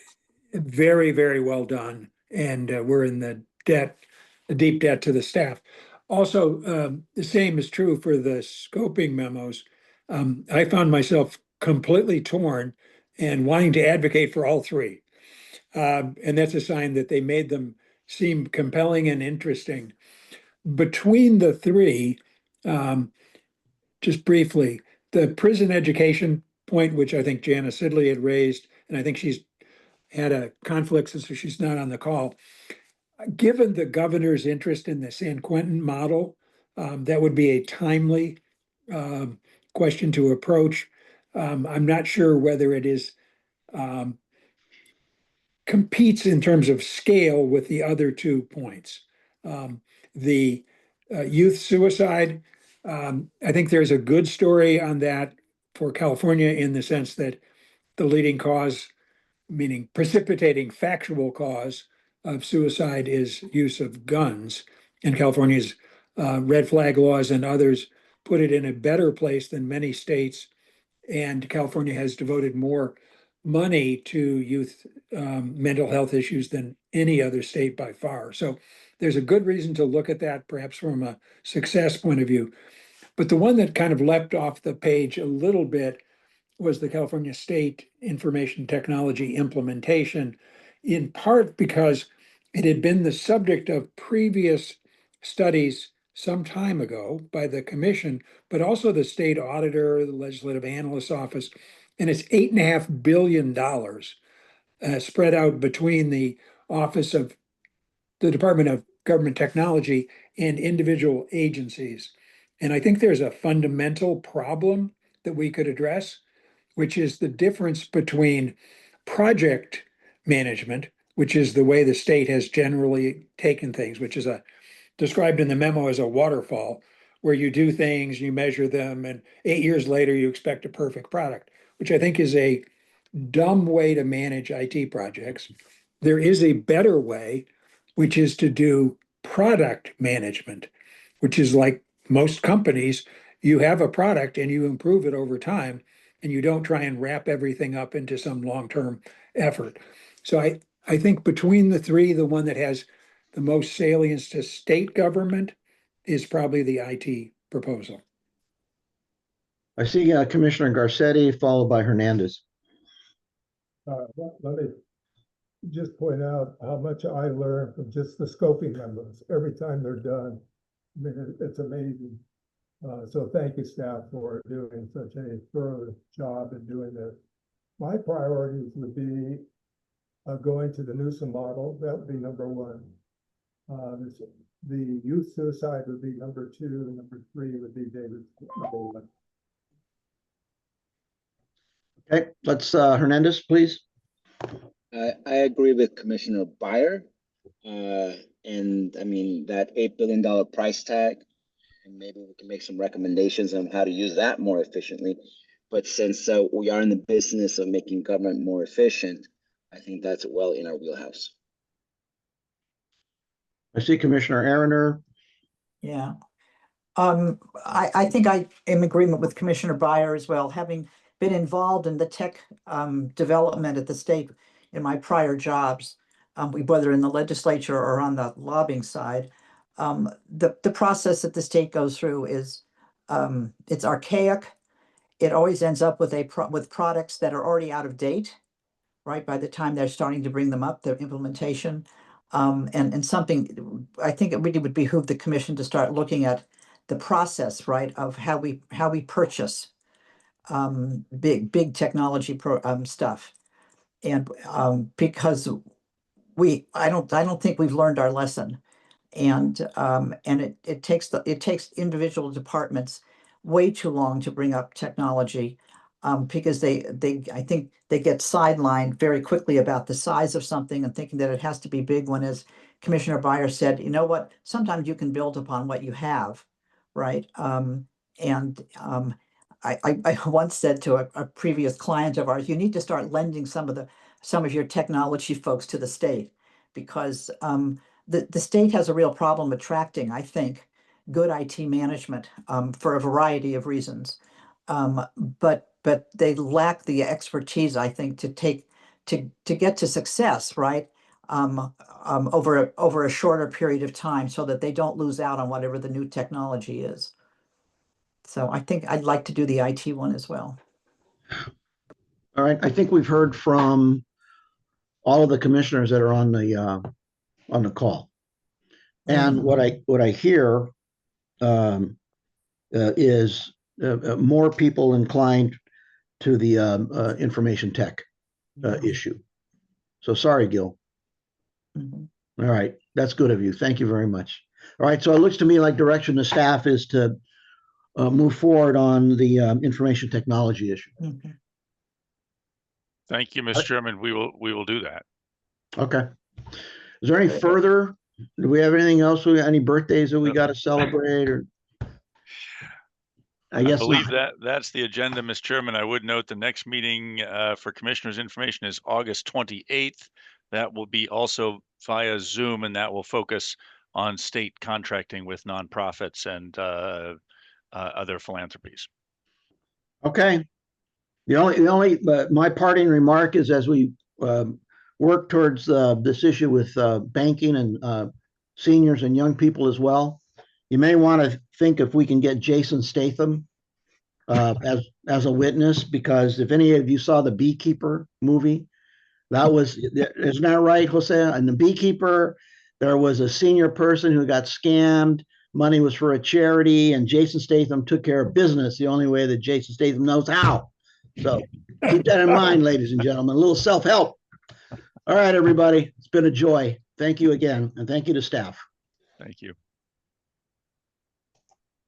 very, very well done, and we're in the deep debt to the staff. Also, the same is true for the scoping memos. I found myself completely torn and wanting to advocate for all 3. And that's a sign that they made them seem compelling and interesting. Between the 3, just briefly, the prison education point, which I think Jana Sidley had raised, and I think she's had a conflict, so she's not on the call. Given the governor's interest in the San Quentin model, that would be a timely question to approach. I'm not sure whether it is competes in terms of scale with the other 2 points. The youth suicide, I think there's a good story on that for California in the sense that the leading cause, meaning precipitating factual cause of suicide, is use of guns. And California's red flag laws and others put it in a better place than many states. And California has devoted more money to youth mental health issues than any other state by far. So there's a good reason to look at that, perhaps from a success point of view. But the one that kind of leapt off the page a little bit was the California State Information Technology implementation, in part because it had been the subject of previous studies some time ago by the commission, but also the state auditor, the legislative analyst's office, and it's $8.5 billion spread out between the Office of the Department of Government Technology and individual agencies. And I think there's a fundamental problem that we could address, which is the difference between project management, which is the way the state has generally taken things, which is described in the memo as a waterfall, where you do things, you measure them, and 8 years later you expect a perfect product, which I think is a dumb way to manage IT projects. There is a better way, which is to do product management, which is like most companies. You have a product and you improve it over time, and you don't try and wrap everything up into some long-term effort. So I think between the 3, the one that has the most salience to state government is probably the IT proposal. I see Commissioner Garcetti, followed by Hernandez. Let me just point out how much I learned from just the scoping memos every time they're done. I mean, it's amazing. So thank you, staff, for doing such a thorough job in doing this. My priorities would be going to the Newsom model. That would be number 1. The youth suicide would be number 2. And number 3 would be David's number 1. Okay, let's Hernandez, please. I agree with Commissioner Byer. And I mean, that $8 billion price tag, and maybe we can make some recommendations on how to use that more efficiently. But since we are in the business of making government more efficient, I think that's well in our wheelhouse. I see Commissioner Aaroner. Yeah. I think I am in agreement with Commissioner Byer as well, having been involved in the tech development at the state in my prior jobs, whether in the legislature or on the lobbying side. The process that the state goes through is it's archaic. It always ends up with with products that are already out of date, right? By the time they're starting to bring them up, their implementation. And something I think it really would behoove the commission to start looking at the process, right, of how we purchase big technology stuff, and because I don't think we've learned our lesson, and it takes individual departments way too long to bring up technology, because I think they get sidelined very quickly about the size of something and thinking that it has to be big, when, as Commissioner Byer said, you know what, sometimes you can build upon what you have, right? I once said to a previous client of ours, you need to start lending some of your technology folks to the state, because the state has a real problem attracting, I think, good IT management for a variety of reasons. But they lack the expertise, I think, to get to success, right? Over a shorter period of time, so that they don't lose out on whatever the new technology is. So I think I'd like to do the IT one as well. All right, I think we've heard from all of the commissioners that are on the call, and what I hear is more people inclined to the information tech issue. So sorry, Gil. All right, that's good of you. Thank you very much. All right, so it looks to me like direction of staff is to move forward on the information technology issue. Mhm. Thank you, Mr. Chairman. We will do that. Okay. Is there any further? Do we have anything else? Any birthdays that we got to celebrate, or? I guess believe not. that's the agenda, Mr. Chairman. I would note the next meeting for commissioners' information is August 28th. That will be also via Zoom, and that will focus on state contracting with nonprofits and other philanthropies. Okay. My parting remark is, as we work towards this issue with banking and seniors and young people as well, you may want to think if we can get Jason Statham as a witness, because if any of you saw the Beekeeper movie, isn't that right, Jose? And the Beekeeper, there was a senior person who got scammed. Money was for a charity, and Jason Statham took care of business the only way that Jason Statham knows how. So keep that in mind, ladies and gentlemen. A little self-help. All right, everybody. It's been a joy. Thank you again, and thank you to staff. Thank you.